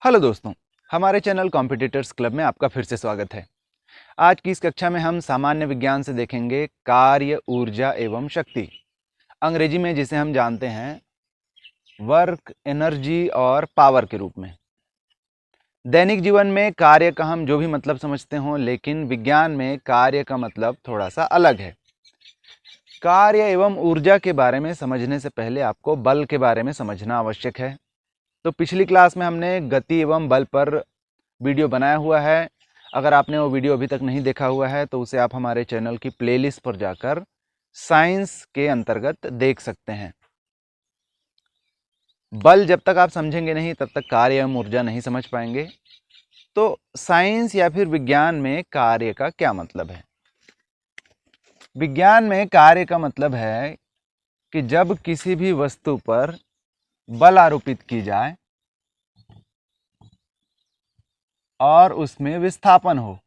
Hello दोस्तों, हमारे channel competitors club में आपका फिर से स्वागत है। आज की इस कक्षा में हम सामान्य विज्ञान से देखेंगे कार्य, ऊर्जा एवं शक्ति, अंग्रेजी में जिसे हम जानते हैं वर्क, एनर्जी और पावर के रूप में। दैनिक जीवन में कार्य का हम जो भी मतलब समझते हों, लेकिन विज्ञान में कार्य का मतलब थोड़ा सा अलग है। कार्य एवं ऊर्जा के बारे में समझने से पहले आपको बल के बारे में समझना आवश्यक है। तो पिछली क्लास में हमने गति एवं बल पर वीडियो बनाया हुआ है। अगर आपने वो वीडियो अभी तक नहीं देखा हुआ है तो उसे आप हमारे चैनल की प्लेलिस्ट पर जाकर साइंस के अंतर्गत देख सकते हैं। बल जब तक आप समझेंगे नहीं तब तक कार्य एवं ऊर्जा नहीं समझ पाएंगे। तो साइंस या फिर विज्ञान में कार्य का क्या मतलब है? विज्ञान में कार्य का मतलब है कि जब किसी भी वस्तु पर बल आरोपित की जाए और उसमें विस्थापन हो,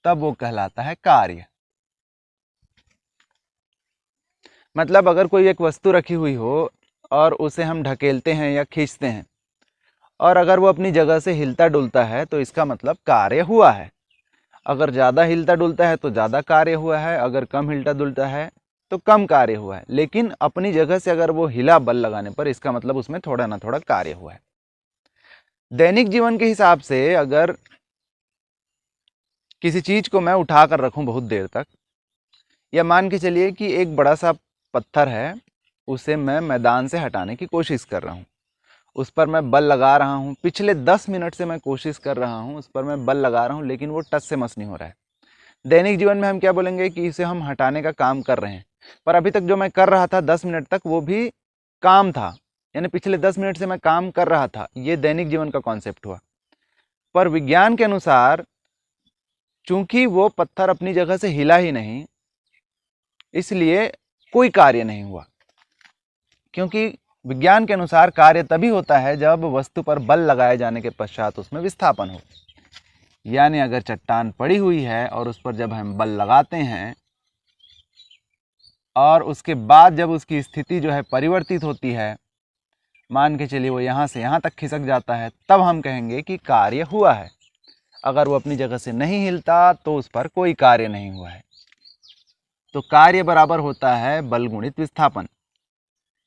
तब वो कहलाता है कार्य। मतलब अगर कोई एक वस्तु रखी हुई हो और उसे हम ढकेलते हैं या खींचते हैं, और अगर वो अपनी जगह से हिलता डुलता है तो इसका मतलब कार्य हुआ है। अगर ज़्यादा हिलता डुलता है तो ज़्यादा कार्य हुआ है, अगर कम हिलता डुलता है तो कम कार्य हुआ है। लेकिन अपनी जगह से अगर वो हिला बल लगाने पर, इसका मतलब उसमें थोड़ा ना थोड़ा कार्य हुआ है। दैनिक जीवन के हिसाब से अगर किसी चीज़ को मैं उठा कर रखूँ बहुत देर तक, या मान के चलिए कि एक बड़ा सा पत्थर है, उसे मैं मैदान से हटाने की कोशिश कर रहा हूँ, उस पर मैं बल लगा रहा हूँ, पिछले 10 मिनट से मैं कोशिश कर रहा हूँ, उस पर मैं बल लगा रहा हूँ, लेकिन वो टस से मस नहीं हो रहा है। दैनिक जीवन में हम क्या बोलेंगे कि इसे हम हटाने का काम कर रहे हैं, पर अभी तक जो मैं कर रहा था 10 मिनट तक वो भी काम था, यानी पिछले 10 मिनट से मैं काम कर रहा था। ये दैनिक जीवन का कॉन्सेप्ट हुआ। पर विज्ञान के अनुसार चूंकि वो पत्थर अपनी जगह से हिला ही नहीं, इसलिए कोई कार्य नहीं हुआ। क्योंकि विज्ञान के अनुसार कार्य तभी होता है जब वस्तु पर बल लगाए जाने के पश्चात उसमें विस्थापन हो। यानी अगर चट्टान पड़ी हुई है और उस पर जब हम बल लगाते हैं और उसके बाद जब उसकी स्थिति जो है परिवर्तित होती है, मान के चलिए वो यहाँ से यहाँ तक खिसक जाता है, तब हम कहेंगे कि कार्य हुआ है। अगर वो अपनी जगह से नहीं हिलता तो उस पर कोई कार्य नहीं हुआ है। तो कार्य बराबर होता है बल गुणित विस्थापन।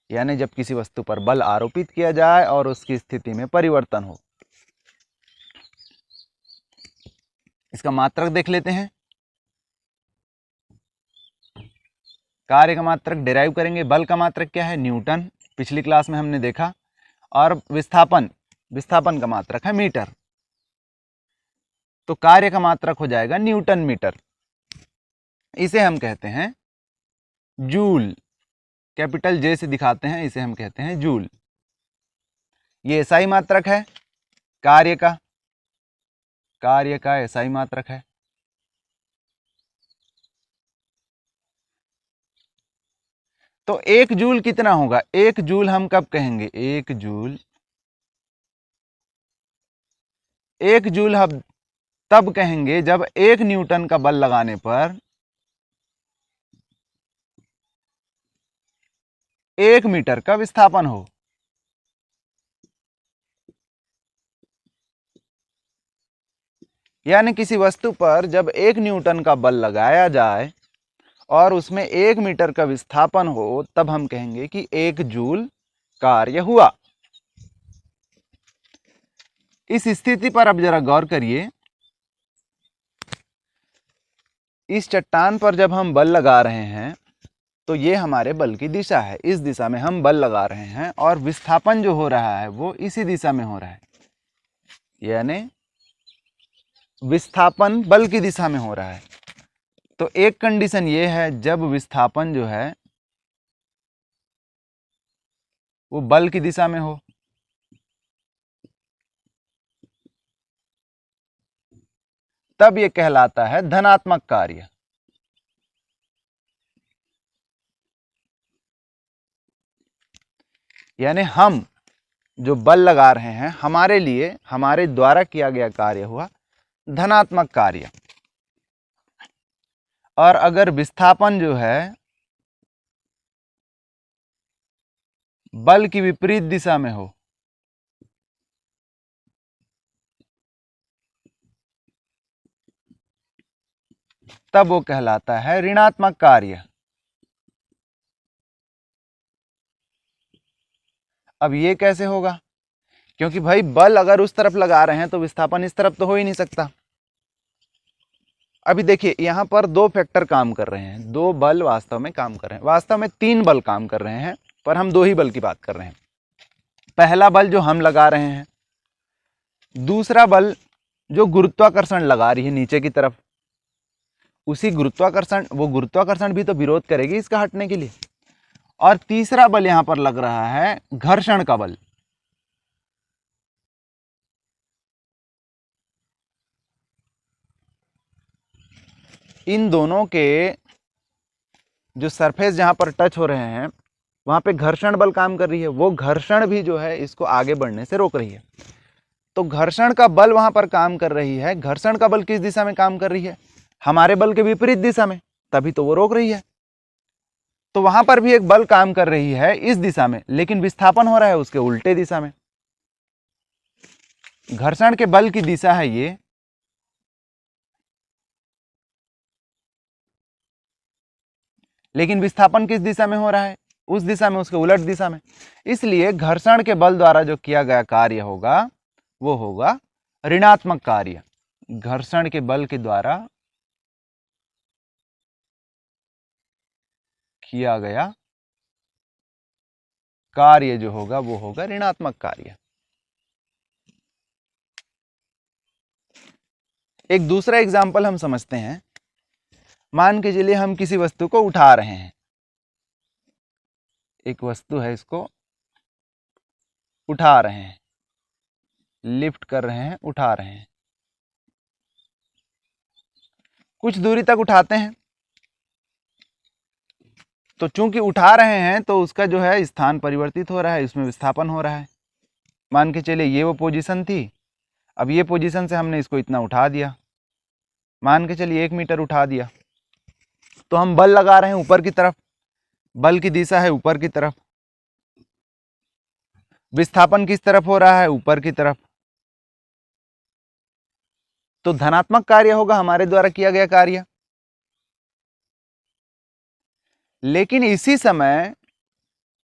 यानी जब किसी वस्तु पर बल आरोपित किया जाए और उसकी स्थिति में परिवर्तन हो। इसका मात्रक देख लेते हैं। कार्य का मात्रक डिराइव करेंगे। बल का मात्रक क्या है? न्यूटन, पिछली क्लास में हमने देखा। और विस्थापन, विस्थापन का मात्रक है मीटर। तो कार्य का मात्रक हो जाएगा न्यूटन मीटर। इसे हम कहते हैं जूल। कैपिटल जे से दिखाते हैं, इसे हम कहते हैं जूल। ये एसआई मात्रक है कार्य का, कार्य का एसआई मात्रक है। तो एक जूल कितना होगा? एक जूल हम कब कहेंगे? एक जूल, एक जूल हम तब कहेंगे जब 1 न्यूटन का बल लगाने पर 1 मीटर का विस्थापन हो। यानी किसी वस्तु पर जब 1 न्यूटन का बल लगाया जाए और उसमें 1 मीटर का विस्थापन हो, तब हम कहेंगे कि 1 जूल कार्य हुआ। इस स्थिति पर अब जरा गौर करिए। इस चट्टान पर जब हम बल लगा रहे हैं तो ये हमारे बल की दिशा है, इस दिशा में हम बल लगा रहे हैं, और विस्थापन जो हो रहा है वो इसी दिशा में हो रहा है। यानी विस्थापन बल की दिशा में हो रहा है। तो एक कंडीशन ये है, जब विस्थापन जो है वो बल की दिशा में हो, तब ये कहलाता है धनात्मक कार्य। यानी हम जो बल लगा रहे हैं, हमारे लिए, हमारे द्वारा किया गया कार्य हुआ धनात्मक कार्य। और अगर विस्थापन जो है बल की विपरीत दिशा में हो तब वो कहलाता है ऋणात्मक कार्य। अब ये कैसे होगा? क्योंकि भाई बल अगर उस तरफ लगा रहे हैं तो विस्थापन इस तरफ तो हो ही नहीं सकता। अभी देखिए यहां पर दो फैक्टर काम कर रहे हैं, दो बल वास्तव में काम कर रहे हैं, वास्तव में तीन बल काम कर रहे हैं, पर हम दो ही बल की बात कर रहे हैं। पहला बल जो हम लगा रहे हैं, दूसरा बल जो गुरुत्वाकर्षण लगा रही है नीचे की तरफ, उसी गुरुत्वाकर्षण, वो गुरुत्वाकर्षण भी तो विरोध करेगी इसका हटने के लिए। और तीसरा बल यहां पर लग रहा है घर्षण का बल। इन दोनों के जो सरफेस जहां पर टच हो रहे हैं वहां पे घर्षण बल काम कर रही है, वो घर्षण भी जो है इसको आगे बढ़ने से रोक रही है। तो घर्षण का बल वहां पर काम कर रही है, घर्षण का बल किस दिशा में काम कर रही है? हमारे बल के विपरीत दिशा में, तभी तो वो रोक रही है। तो वहां पर भी एक बल काम कर रही है इस दिशा में, लेकिन विस्थापन हो रहा है उसके उल्टे दिशा में। घर्षण के बल की दिशा है ये, लेकिन विस्थापन किस दिशा में हो रहा है? उस दिशा में, उसके उलट दिशा में। इसलिए घर्षण के बल द्वारा जो किया गया कार्य होगा वो होगा ऋणात्मक कार्य। घर्षण के बल के द्वारा किया गया कार्य जो होगा वो होगा ऋणात्मक कार्य। एक दूसरा एग्जाम्पल हम समझते हैं। मान के चलिए हम किसी वस्तु को उठा रहे हैं, एक वस्तु है, इसको उठा रहे हैं, लिफ्ट कर रहे हैं, उठा रहे हैं, कुछ दूरी तक उठाते हैं। तो चूंकि उठा रहे हैं तो उसका जो है स्थान परिवर्तित हो रहा है, इसमें विस्थापन हो रहा है। मान के चलिए ये वो पोजीशन थी, अब ये पोजीशन से हमने इसको इतना उठा दिया, मान के चलिए 1 मीटर उठा दिया। तो हम बल लगा रहे हैं ऊपर की तरफ, बल की दिशा है ऊपर की तरफ, विस्थापन किस तरफ हो रहा है? ऊपर की तरफ। तो धनात्मक कार्य होगा हमारे द्वारा किया गया कार्य। लेकिन इसी समय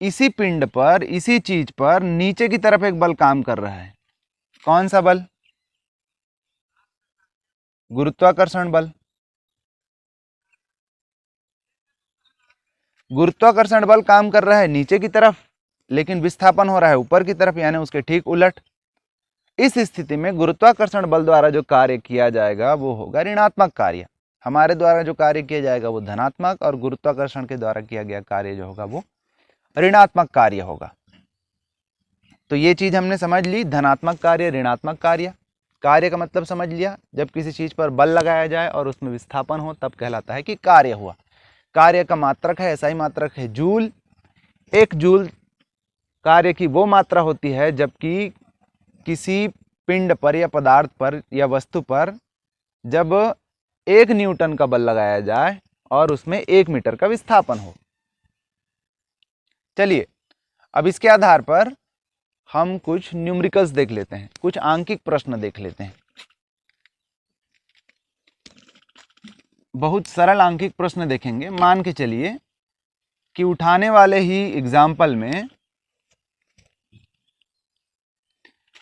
इसी पिंड पर, इसी चीज पर नीचे की तरफ एक बल काम कर रहा है। कौन सा बल? गुरुत्वाकर्षण बल। गुरुत्वाकर्षण बल काम कर रहा है नीचे की तरफ, लेकिन विस्थापन हो रहा है ऊपर की तरफ, यानी उसके ठीक उलट। इस स्थिति में गुरुत्वाकर्षण बल द्वारा जो कार्य किया जाएगा वो होगा ऋणात्मक कार्य। हमारे द्वारा जो कार्य किया जाएगा वो धनात्मक, और गुरुत्वाकर्षण के द्वारा किया गया कार्य जो होगा वो ऋणात्मक कार्य होगा। तो ये चीज हमने समझ ली, धनात्मक कार्य, ऋणात्मक कार्य। कार्य का मतलब समझ लिया, जब किसी चीज पर बल लगाया जाए और उसमें विस्थापन हो तब कहलाता है कि कार्य हुआ। कार्य का मात्रक है, SI मात्रक है जूल। 1 जूल कार्य की वो मात्रा होती है जबकि किसी पिंड पर या पदार्थ पर या वस्तु पर जब 1 न्यूटन का बल लगाया जाए और उसमें 1 मीटर का विस्थापन हो। चलिए अब इसके आधार पर हम कुछ न्यूमेरिकल्स देख लेते हैं, कुछ आंकिक प्रश्न देख लेते हैं। बहुत सरल आंकिक प्रश्न देखेंगे। मान के चलिए कि उठाने वाले ही एग्जाम्पल में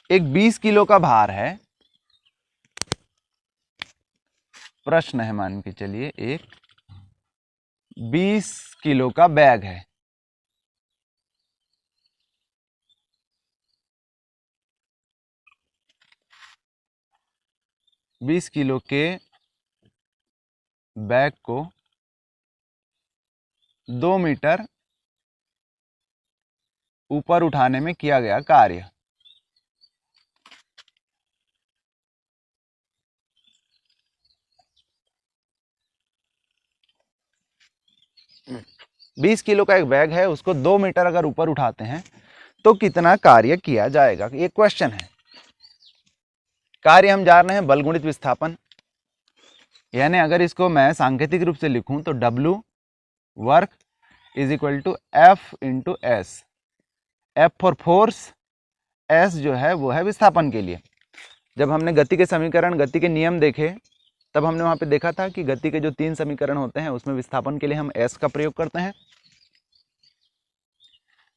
एक 20 किलो का भार है। प्रश्न है, मान के चलिए एक 20 किलो का बैग है। बीस किलो के बैग को 2 मीटर ऊपर उठाने में किया गया कार्य। बीस किलो का एक बैग है, उसको 2 मीटर अगर ऊपर उठाते हैं तो कितना कार्य किया जाएगा, ये क्वेश्चन है। कार्य हम जान रहे हैं बल गुणित विस्थापन, यानी अगर इसको मैं सांकेतिक रूप से लिखूं तो W work is equal to F into S। F for force, S जो है वो है विस्थापन के लिए। जब हमने गति के समीकरण, गति के नियम देखे, तब हमने वहां पे देखा था कि गति के जो 3 समीकरण होते हैं उसमें विस्थापन के लिए हम S का प्रयोग करते हैं।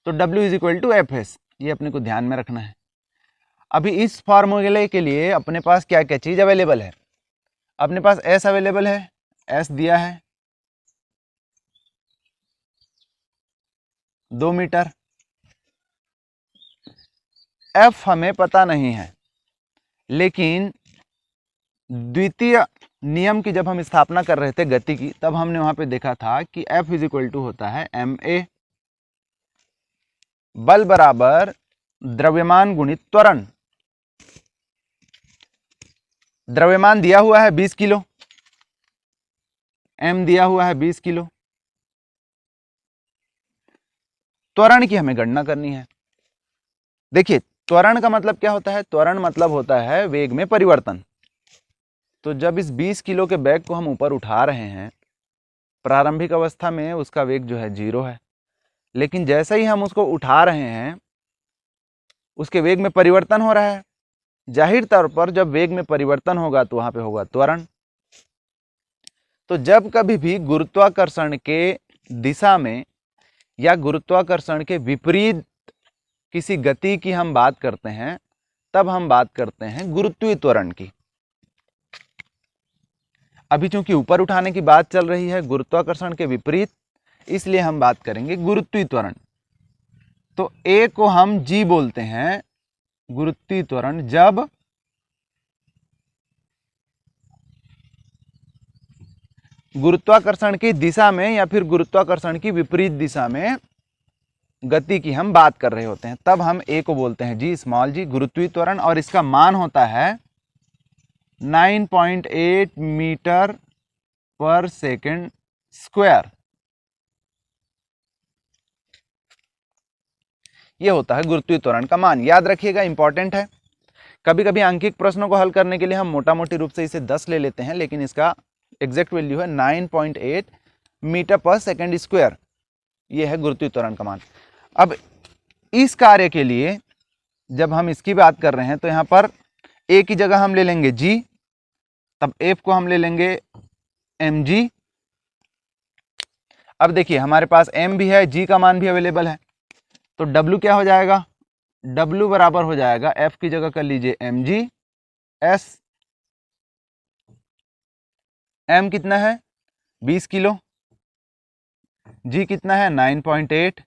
तो W is equal to F S, ये अपने को ध्यान में रखना है। अभी इस फॉर्मूले के लिए अपने पास क्या क्या चीज अवेलेबल है? अपने पास S अवेलेबल है, S दिया है 2 मीटर। F हमें पता नहीं है, लेकिन द्वितीय नियम की जब हम स्थापना कर रहे थे गति की, तब हमने वहां पे देखा था कि F इज इक्वल टू होता है ma, बल बराबर द्रव्यमान गुणित त्वरण। द्रव्यमान दिया हुआ है 20 किलो, m दिया हुआ है 20 किलो। त्वरण की हमें गणना करनी है। देखिए, त्वरण का मतलब क्या होता है? त्वरण मतलब होता है वेग में परिवर्तन। तो जब इस 20 किलो के बैग को हम ऊपर उठा रहे हैं, प्रारंभिक अवस्था में उसका वेग जो है 0 है, लेकिन जैसे ही हम उसको उठा रहे हैं उसके वेग में परिवर्तन हो रहा है। जाहिर तौर पर जब वेग में परिवर्तन होगा तो वहां पे होगा त्वरण। तो जब कभी भी गुरुत्वाकर्षण के दिशा में या गुरुत्वाकर्षण के विपरीत किसी गति की हम बात करते हैं, तब हम बात करते हैं गुरुत्वीय त्वरण की। अभी चूंकि ऊपर उठाने की बात चल रही है गुरुत्वाकर्षण के विपरीत, इसलिए हम बात करेंगे गुरुत्वीय त्वरण। तो ए को हम जी बोलते हैं, गुरुत्वीय त्वरण, जब गुरुत्वाकर्षण की दिशा में या फिर गुरुत्वाकर्षण की विपरीत दिशा में गति की हम बात कर रहे होते हैं, तब हम ए को बोलते हैं जी, स्मॉल जी, गुरुत्वीय त्वरण। और इसका मान होता है 9.8 मीटर पर सेकेंड स्क्वायर। यह होता है गुरुत्वीय त्वरण का मान। याद रखिएगा, इंपॉर्टेंट है। कभी कभी अंकिक प्रश्नों को हल करने के लिए हम मोटा मोटी रूप से इसे 10 ले लेते हैं, लेकिन इसका एग्जैक्ट वैल्यू है 9.8 मीटर पर सेकेंड स्क्वायर। यह है गुरुत्वीय त्वरण का मान। अब इस कार्य के लिए जब हम इसकी बात कर रहे हैं तो यहां पर ए की जगह हम ले लेंगे जी, तब एफ को हम ले लेंगे एम जी। अब देखिए, हमारे पास एम भी है, जी का मान भी अवेलेबल है, तो डब्ल्यू क्या हो जाएगा? डब्ल्यू बराबर हो जाएगा, एफ की जगह कर लीजिए एम जी, एस, एम कितना है 20 किलो, जी कितना है 9.8,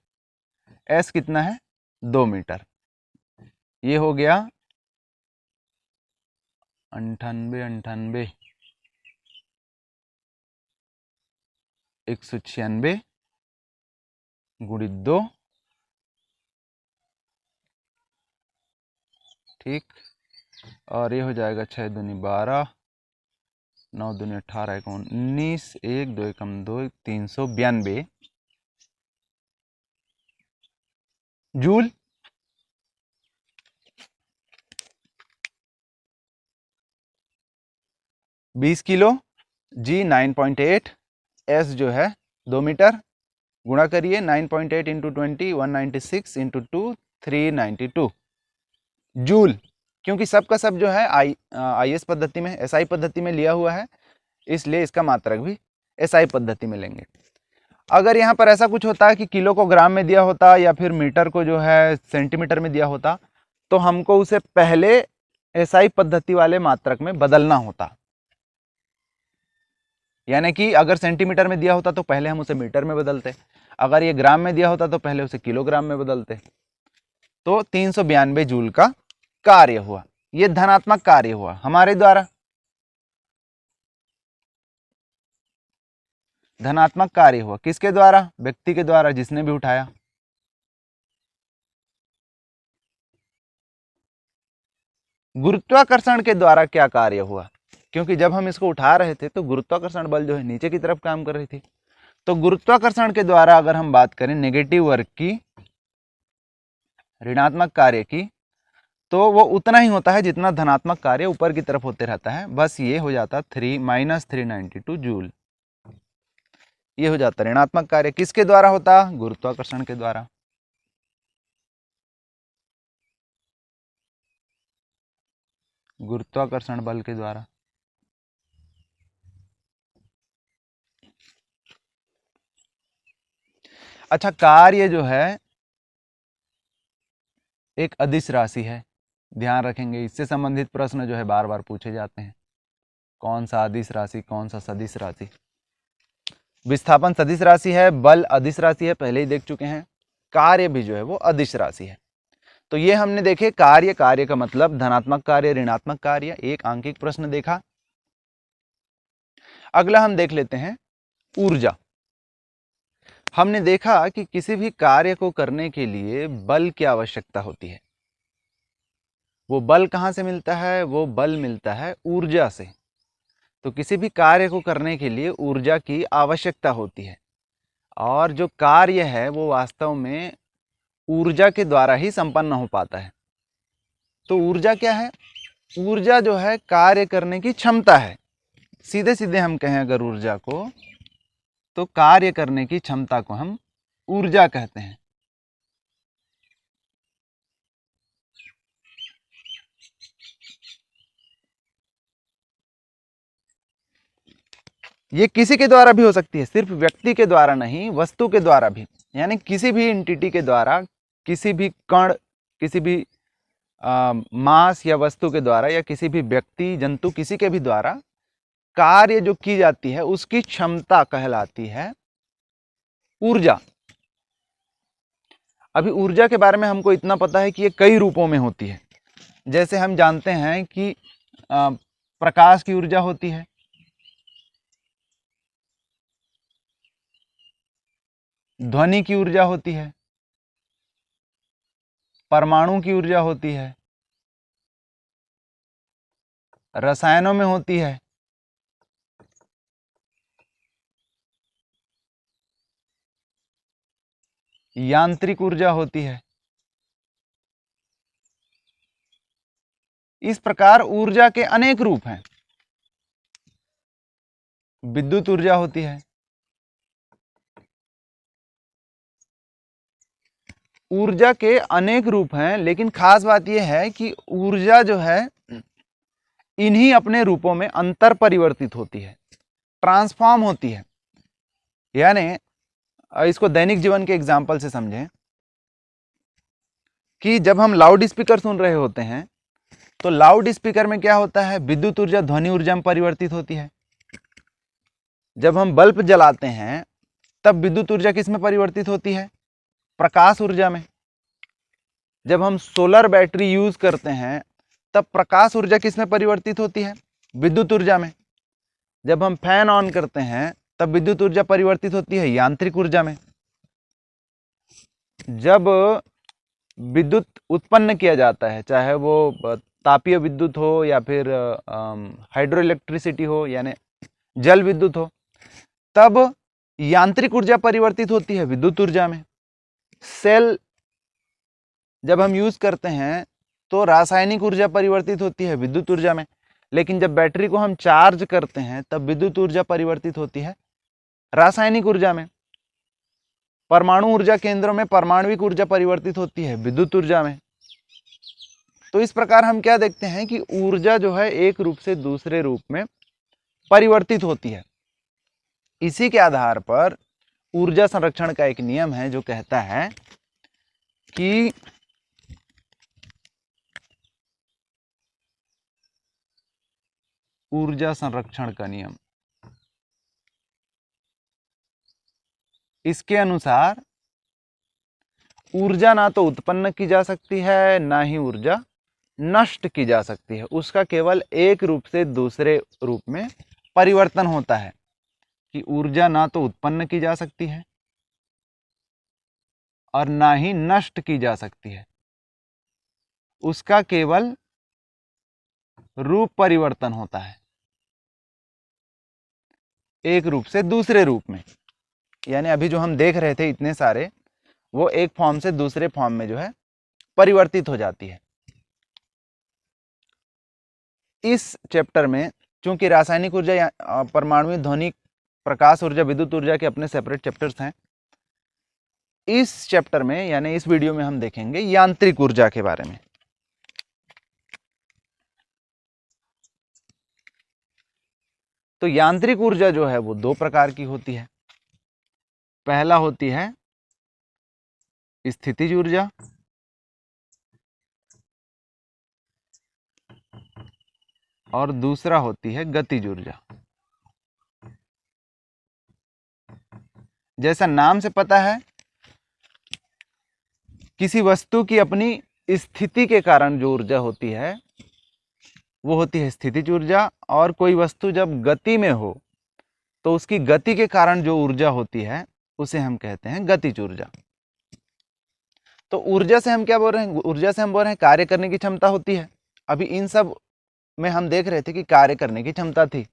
एस कितना है 2 मीटर। ये हो गया 98 196 गुणित 2, ठीक, और ये हो जाएगा 6 दूनी 12, 9 दूनी 18, 19, 1 2 एकम 2, 392 जूल। बीस किलो, जी 9.8, एस जो है 2 मीटर, गुणा करिए 9.8 इंटू 20, 196 इंटू 2, 392 जूल। क्योंकि सब का सब जो है आईएस पद्धति में, एसआई पद्धति में लिया हुआ है, इसलिए इसका मात्रक भी एसआई पद्धति में लेंगे। अगर यहाँ पर ऐसा कुछ होता है कि किलो को ग्राम में दिया होता या फिर मीटर को जो है सेंटीमीटर में दिया होता, तो हमको उसे पहले एसआई पद्धति वाले मात्रक में बदलना होता। यानी कि अगर सेंटीमीटर में दिया होता तो पहले हम उसे मीटर में बदलते, अगर ये ग्राम में दिया होता तो पहले उसे किलोग्राम में बदलते। तो 392 जूल का कार्य हुआ, ये धनात्मक कार्य हुआ हमारे द्वारा। धनात्मक कार्य हुआ किसके द्वारा? व्यक्ति के द्वारा, जिसने भी उठाया। गुरुत्वाकर्षण के द्वारा क्या कार्य हुआ? क्योंकि जब हम इसको उठा रहे थे तो गुरुत्वाकर्षण बल जो है नीचे की तरफ काम कर रही थी। तो गुरुत्वाकर्षण के द्वारा अगर हम बात करें नेगेटिव वर्क की, ऋणात्मक कार्य की, तो वो उतना ही होता है जितना धनात्मक कार्य ऊपर की तरफ होते रहता है। बस ये हो जाता 392 जूल। ये हो जाता ऋणात्मक कार्य किसके द्वारा होता? गुरुत्वाकर्षण के द्वारा। गुरुत्वाकर्षण बल के द्वारा। अच्छा, कार्य जो है एक अदिश राशि है, ध्यान रखेंगे। इससे संबंधित प्रश्न जो है बार बार पूछे जाते हैं। कौन सा अदिश राशि, कौन सा सदिश राशि? विस्थापन सदिश राशि है, बल अदिश राशि है, पहले ही देख चुके हैं। कार्य भी जो है वो अदिश राशि है। तो ये हमने देखे कार्य, कार्य का मतलब धनात्मक कार्य, ऋणात्मक कार्य, एक आंकिक प्रश्न देखा। अगला हम देख लेते हैं ऊर्जा। हमने देखा कि किसी भी कार्य को करने के लिए बल की आवश्यकता होती है। वो बल कहाँ से मिलता है? वो बल मिलता है ऊर्जा से। तो किसी भी कार्य को करने के लिए ऊर्जा की आवश्यकता होती है, और जो कार्य है वो वास्तव में ऊर्जा के द्वारा ही संपन्न हो पाता है। तो ऊर्जा क्या है? ऊर्जा जो है कार्य करने की क्षमता है। सीधे सीधे हम कहें अगर ऊर्जा को, तो कार्य करने की क्षमता को हम ऊर्जा कहते हैं। ये किसी के द्वारा भी हो सकती है, सिर्फ व्यक्ति के द्वारा नहीं, वस्तु के द्वारा भी। यानी किसी भी एंटिटी के द्वारा, किसी भी कण, किसी भी मास या वस्तु के द्वारा, या किसी भी व्यक्ति, जंतु, किसी के भी द्वारा कार्य जो की जाती है उसकी क्षमता कहलाती है ऊर्जा। अभी ऊर्जा के बारे में हमको इतना पता है कि ये कई रूपों में होती है। जैसे हम जानते हैं कि प्रकाश की ऊर्जा होती है, ध्वनि की ऊर्जा होती है, परमाणु की ऊर्जा होती है, रसायनों में होती है, यांत्रिक ऊर्जा होती है। इस प्रकार ऊर्जा के अनेक रूप हैं। विद्युत ऊर्जा होती है। ऊर्जा के अनेक रूप हैं, लेकिन खास बात यह है कि ऊर्जा जो है इन्हीं अपने रूपों में अंतर परिवर्तित होती है, ट्रांसफॉर्म होती है। यानी इसको दैनिक जीवन के एग्जाम्पल से समझें कि जब हम लाउड स्पीकर सुन रहे होते हैं तो लाउड स्पीकर में क्या होता है? विद्युत ऊर्जा ध्वनि ऊर्जा में परिवर्तित होती है। जब हम बल्ब जलाते हैं तब विद्युत ऊर्जा किस में परिवर्तित होती है? प्रकाश ऊर्जा में। जब हम सोलर बैटरी यूज करते हैं तब प्रकाश ऊर्जा किस में परिवर्तित होती है? विद्युत ऊर्जा में। जब हम फैन ऑन करते हैं तब विद्युत ऊर्जा परिवर्तित होती है यांत्रिक ऊर्जा में। जब विद्युत उत्पन्न किया जाता है, चाहे वो तापीय विद्युत हो या फिर हाइड्रो इलेक्ट्रिसिटी हो, यानी जल विद्युत हो, तब यांत्रिक ऊर्जा परिवर्तित होती है विद्युत ऊर्जा में। सेल जब हम यूज करते हैं तो रासायनिक ऊर्जा परिवर्तित होती है विद्युत ऊर्जा में। लेकिन जब बैटरी को हम चार्ज करते हैं तब विद्युत ऊर्जा परिवर्तित होती है रासायनिक ऊर्जा में। परमाणु ऊर्जा केंद्रों में परमाणुविक ऊर्जा परिवर्तित होती है विद्युत ऊर्जा में। तो इस प्रकार हम क्या देखते हैं कि ऊर्जा जो है एक रूप से दूसरे रूप में परिवर्तित होती है। इसी के आधार पर ऊर्जा संरक्षण का एक नियम है जो कहता है कि ऊर्जा संरक्षण का नियम, इसके अनुसार ऊर्जा ना तो उत्पन्न की जा सकती है, ना ही ऊर्जा नष्ट की जा सकती है। उसका केवल एक रूप से दूसरे रूप में परिवर्तन होता है कि ऊर्जा ना तो उत्पन्न की जा सकती है और ना ही नष्ट की जा सकती है। उसका केवल रूप परिवर्तन होता है, एक रूप से दूसरे रूप में। यानी अभी जो हम देख रहे थे इतने सारे, वो एक फॉर्म से दूसरे फॉर्म में जो है परिवर्तित हो जाती है। इस चैप्टर में चूंकि रासायनिक ऊर्जा या परमाणु ध्वनिक प्रकाश ऊर्जा विद्युत ऊर्जा के अपने सेपरेट चैप्टर्स हैं, इस चैप्टर में यानी इस वीडियो में हम देखेंगे यांत्रिक ऊर्जा के बारे में। तो यांत्रिक ऊर्जा जो है वो दो प्रकार की होती है। पहला होती है स्थितिज ऊर्जा और दूसरा होती है गतिज ऊर्जा। जैसा नाम से पता है, किसी वस्तु की अपनी स्थिति के कारण जो ऊर्जा होती है वो होती है स्थितिज ऊर्जा, और कोई वस्तु जब गति में हो तो उसकी गति के कारण जो ऊर्जा होती है उसे हम कहते हैं गतिज ऊर्जा। तो ऊर्जा से हम क्या बोल रहे हैं? ऊर्जा से हम बोल रहे हैं कार्य करने की क्षमता होती है। अभी इन सब में हम देख रहे थे कि कार्य करने की क्षमता थी,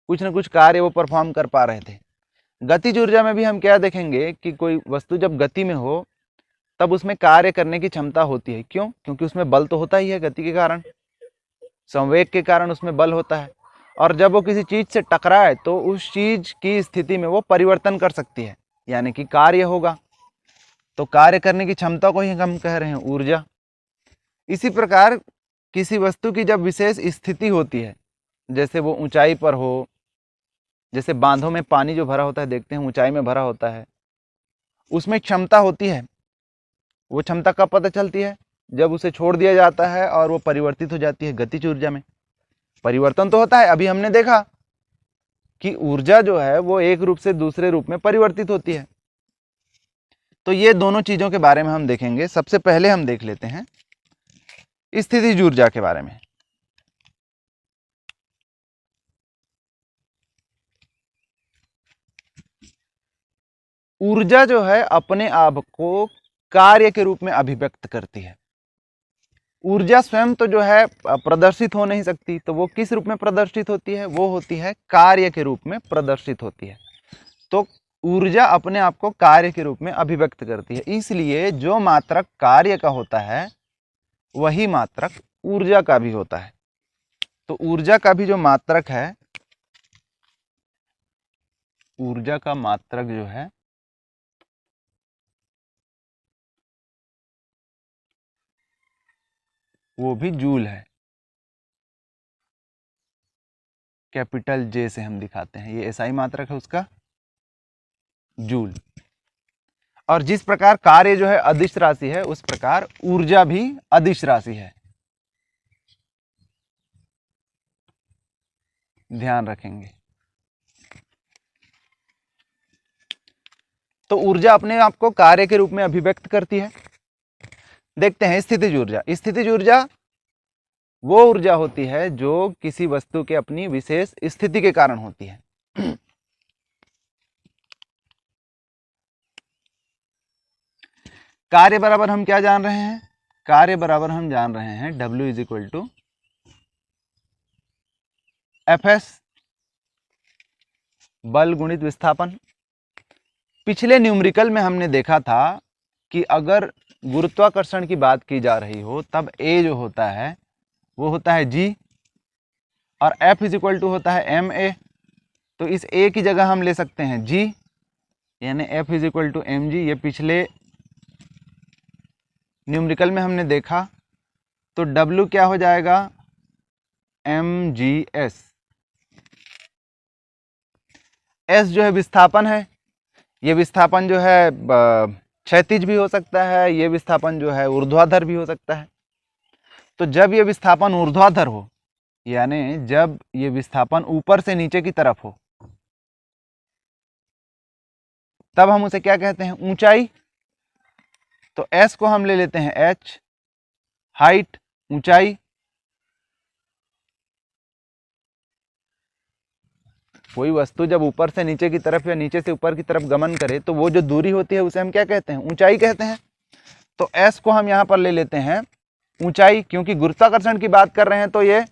कुछ ना कुछ कार्य वो परफॉर्म कर पा रहे थे। गतिज ऊर्जा में भी हम क्या देखेंगे कि कोई वस्तु जब गति में हो तब उसमें कार्य करने की क्षमता होती है। क्यों? क्योंकि उसमें बल तो होता ही है, गति के कारण, संवेग के कारण उसमें बल होता है, और जब वो किसी चीज से टकराए तो उस चीज की स्थिति में वो परिवर्तन कर सकती है, यानी कि कार्य होगा। तो कार्य करने की क्षमता को ही हम कह रहे हैं ऊर्जा। इसी प्रकार किसी वस्तु की जब विशेष स्थिति होती है, जैसे वो ऊंचाई पर हो, जैसे बांधों में पानी जो भरा होता है देखते हैं ऊंचाई में भरा होता है, उसमें क्षमता होती है। वो क्षमता कब पता चलती है? जब उसे छोड़ दिया जाता है और वो परिवर्तित हो जाती है गतिज ऊर्जा में। परिवर्तन तो होता है, अभी हमने देखा कि ऊर्जा जो है वो एक रूप से दूसरे रूप में परिवर्तित होती है। तो ये दोनों चीजों के बारे में हम देखेंगे। सबसे पहले हम देख लेते हैं स्थितिज ऊर्जा के बारे में। ऊर्जा जो है अपने आप को कार्य के रूप में अभिव्यक्त करती है। ऊर्जा स्वयं तो जो है प्रदर्शित हो नहीं सकती, तो वो किस रूप में प्रदर्शित होती है? वो होती है कार्य के रूप में प्रदर्शित होती है। तो ऊर्जा अपने आप को कार्य के रूप में अभिव्यक्त करती है, इसलिए जो मात्रक कार्य का होता है वही मात्रक ऊर्जा का भी होता है। तो ऊर्जा का भी जो मात्रक है, ऊर्जा का मात्रक जो है वो भी जूल है। कैपिटल जे से हम दिखाते हैं, ये एसआई मात्रक है उसका, जूल। और जिस प्रकार कार्य जो है अदिश राशि है, उस प्रकार ऊर्जा भी अदिश राशि है, ध्यान रखेंगे। तो ऊर्जा अपने आप को कार्य के रूप में अभिव्यक्त करती है। देखते हैं स्थितिज ऊर्जा। स्थितिज ऊर्जा वो ऊर्जा होती है जो किसी वस्तु के अपनी विशेष स्थिति के कारण होती है। कार्य बराबर हम क्या जान रहे हैं? कार्य बराबर हम जान रहे हैं W is equal to Fs, बल गुणित विस्थापन। पिछले न्यूमेरिकल में हमने देखा था कि अगर गुरुत्वाकर्षण की बात की जा रही हो तब A जो होता है वो होता है G और F इज इक्वल टू होता है ma। तो इस A की जगह हम ले सकते हैं G, यानी F is equal to mg। ये पिछले न्यूमेरिकल में हमने देखा। तो W क्या हो जाएगा? mgs। S जो है विस्थापन है, ये विस्थापन जो है क्षैतिज भी हो सकता है, ये विस्थापन जो है ऊर्ध्वाधर भी हो सकता है। तो जब ये विस्थापन ऊर्ध्वाधर हो, यानी जब ये विस्थापन ऊपर से नीचे की तरफ हो, तब हम उसे क्या कहते हैं? ऊंचाई। तो S को हम ले लेते हैं H, हाइट, ऊंचाई। कोई वस्तु जब ऊपर से नीचे की तरफ या नीचे से ऊपर की तरफ गमन करे तो वो जो दूरी होती है उसे हम क्या कहते हैं? ऊंचाई कहते हैं। तो S को हम यहाँ पर ले लेते हैं ऊंचाई, क्योंकि गुरुत्वाकर्षण की बात कर रहे हैं तो ये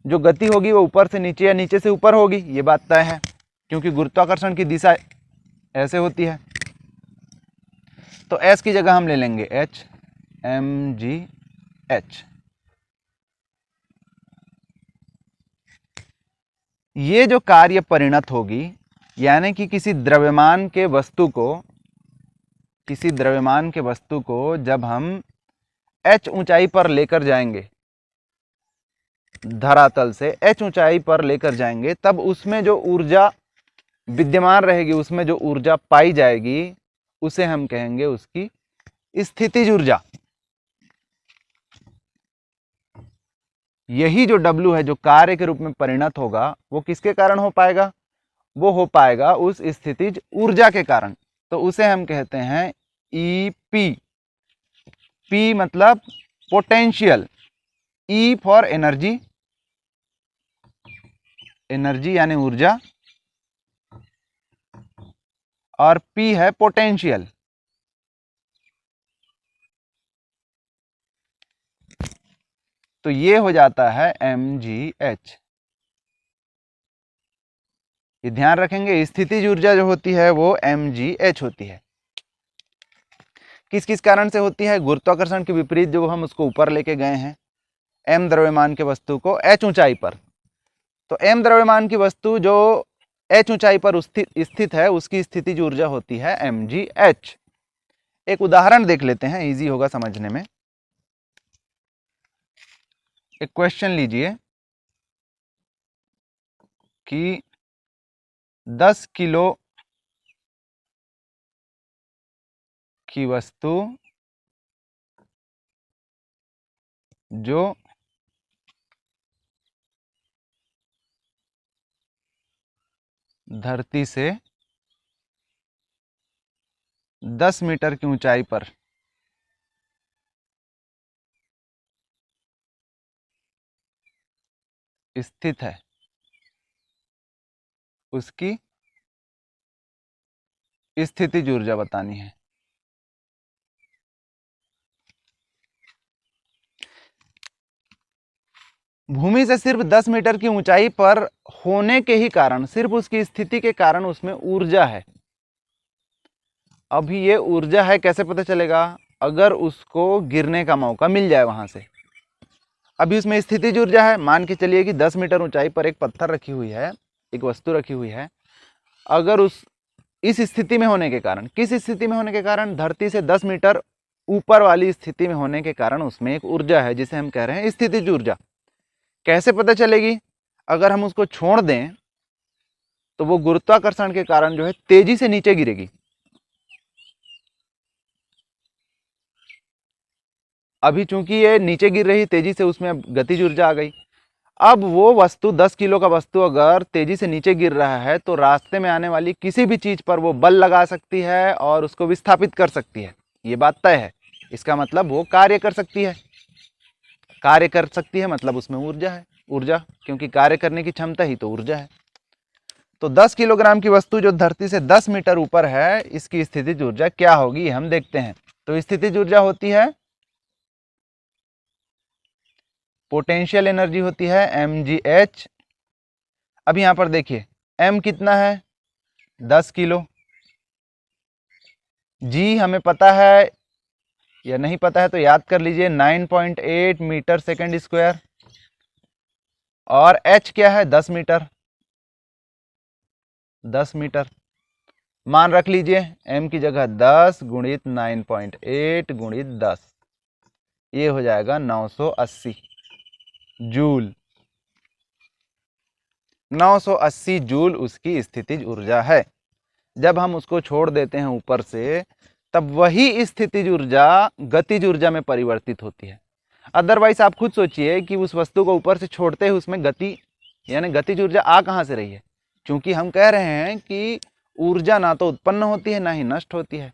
जो गति होगी वो ऊपर से नीचे या नीचे से ऊपर होगी, ये बात तय है, क्योंकि गुरुत्वाकर्षण की दिशा ऐसे होती है। तो S की जगह हम ले लेंगे H, mgh। ये जो कार्य परिणत होगी, यानी कि किसी द्रव्यमान के वस्तु को जब हम h ऊंचाई पर लेकर जाएंगे धरातल से h ऊंचाई पर लेकर जाएंगे, तब उसमें जो ऊर्जा विद्यमान रहेगी, उसमें जो ऊर्जा पाई जाएगी, उसे हम कहेंगे उसकी स्थितिज ऊर्जा। यही जो W है, जो कार्य के रूप में परिणत होगा, वो किसके कारण हो पाएगा? वो हो पाएगा उस स्थितिज ऊर्जा के कारण। तो उसे हम कहते हैं EP। P मतलब potential, E for energy, energy यानी ऊर्जा, और P है पोटेंशियल। तो ये हो जाता है mgh। ये ध्यान रखेंगे, स्थितिज ऊर्जा जो होती है वो mgh होती है। किस किस कारण से होती है? गुरुत्वाकर्षण के विपरीत जो हम उसको ऊपर लेके गए हैं, m द्रव्यमान की वस्तु को h ऊंचाई पर, तो m द्रव्यमान की वस्तु जो h ऊंचाई पर स्थित है, उसकी स्थितिज ऊर्जा होती है mgh। एक उदाहरण देख लेते हैं, इजी होगा समझने में। एक क्वेश्चन लीजिए कि 10 किलो की वस्तु जो धरती से 10 मीटर की ऊंचाई पर स्थित है, उसकी स्थितिज ऊर्जा बतानी है। भूमि से सिर्फ 10 मीटर की ऊंचाई पर होने के ही कारण, सिर्फ उसकी स्थिति के कारण उसमें ऊर्जा है। अभी ये ऊर्जा है कैसे पता चलेगा? अगर उसको गिरने का मौका मिल जाए वहां से। अभी उसमें स्थितिज ऊर्जा है, मान के चलिए कि 10 मीटर ऊंचाई पर एक पत्थर रखी हुई है, एक वस्तु रखी हुई है। अगर इस स्थिति में होने के कारण, किस स्थिति में होने के कारण? धरती से 10 मीटर ऊपर वाली स्थिति में होने के कारण उसमें एक ऊर्जा है, जिसे हम कह रहे हैं स्थितिज ऊर्जा। कैसे पता चलेगी? अगर हम उसको छोड़ दें तो वो गुरुत्वाकर्षण के कारण जो है तेजी से नीचे गिरेगी। अभी चूंकि ये नीचे गिर रही तेजी से, उसमें अब गतिज ऊर्जा आ गई। अब वो वस्तु 10 किलो का वस्तु अगर तेजी से नीचे गिर रहा है, तो रास्ते में आने वाली किसी भी चीज पर वो बल लगा सकती है और उसको विस्थापित कर सकती है। ये बात तय है। इसका मतलब वो कार्य कर सकती है। कार्य कर सकती है मतलब उसमें ऊर्जा है। ऊर्जा, क्योंकि कार्य करने की क्षमता ही तो ऊर्जा है। तो 10 किलोग्राम की वस्तु जो धरती से 10 मीटर ऊपर है, इसकी स्थितिज ऊर्जा क्या होगी हम देखते हैं। तो स्थितिज ऊर्जा होती है, पोटेंशियल एनर्जी होती है mgh। अब यहां पर देखिए m कितना है? 10 किलो। g हमें पता है या नहीं पता है तो याद कर लीजिए, 9.8 मीटर सेकेंड स्क्वायर। और h क्या है? 10 मीटर। 10 मीटर मान रख लीजिए, m की जगह 10 गुणित 9.8 गुणित 10, ये हो जाएगा 980 जूल। 980 जूल उसकी स्थितिज ऊर्जा है। जब हम उसको छोड़ देते हैं ऊपर से, तब वही स्थितिज ऊर्जा गतिज ऊर्जा में परिवर्तित होती है। अदरवाइज आप खुद सोचिए कि उस वस्तु को ऊपर से छोड़ते ही उसमें गति यानी गतिज ऊर्जा आ कहां से रही है? क्योंकि हम कह रहे हैं कि ऊर्जा ना तो उत्पन्न होती है ना ही नष्ट होती है,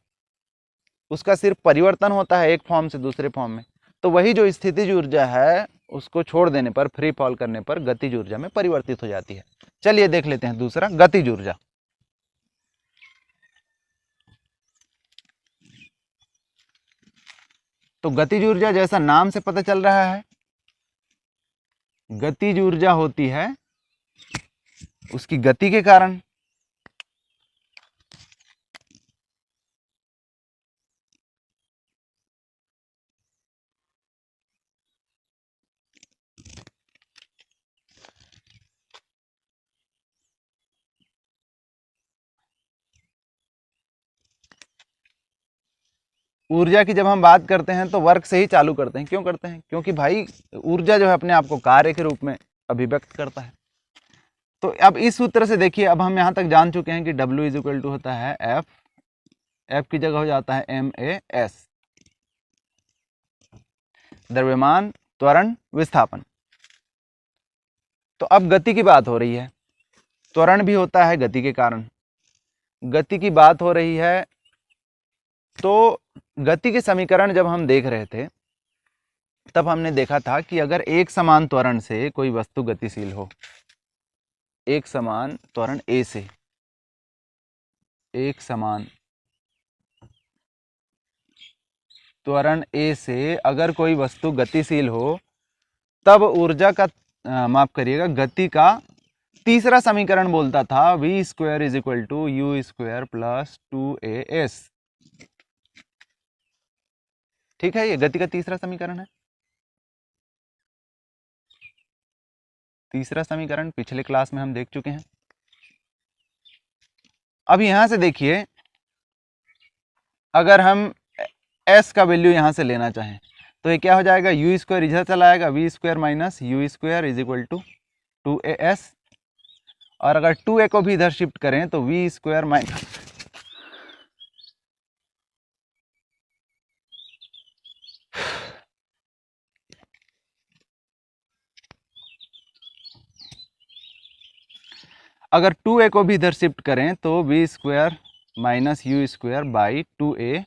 उसका सिर्फ परिवर्तन होता है एक फॉर्म से दूसरे फॉर्म में। तो वही जो स्थितिज ऊर्जा है, उसको छोड़ देने पर, फ्री फॉल करने पर गतिज ऊर्जा में परिवर्तित हो जाती है। चलिए देख लेते हैं दूसरा, गतिज ऊर्जा। तो गतिज ऊर्जा जैसा नाम से पता चल रहा है, गतिज ऊर्जा होती है उसकी गति के कारण। ऊर्जा की जब हम बात करते हैं तो वर्क से ही चालू करते हैं। क्यों करते हैं? क्योंकि भाई ऊर्जा जो है अपने आप को कार्य के रूप में अभिव्यक्त करता है। तो अब इस सूत्र से देखिए, अब हम यहाँ तक जान चुके हैं कि W इज इक्वल टू होता है F की जगह हो जाता है MAS, द्रव्यमान त्वरण विस्थापन। तो अब गति की बात हो रही है, त्वरण भी होता है गति के कारण, गति की बात हो रही है। तो गति के समीकरण जब हम देख रहे थे तब हमने देखा था कि अगर एक समान त्वरण से कोई वस्तु गतिशील हो, एक समान त्वरण A से, एक समान त्वरण A से अगर कोई वस्तु गतिशील हो, तब ऊर्जा का माफ करिएगा, गति का तीसरा समीकरण बोलता था v square is equal to u square plus 2as। ठीक है, ये गति का तीसरा समीकरण है। तीसरा समीकरण पिछले क्लास में हम देख चुके हैं। अब यहां से देखिए, अगर हम s का वैल्यू यहां से लेना चाहें तो ये क्या हो जाएगा, यू स्क्वायर इधर चला आएगा, v square minus u square is equal to 2as, और अगर 2a को भी इधर शिफ्ट करें तो v स्क्वायर माइनस अगर 2a को भी इधर शिफ्ट करें तो v square minus u square by 2a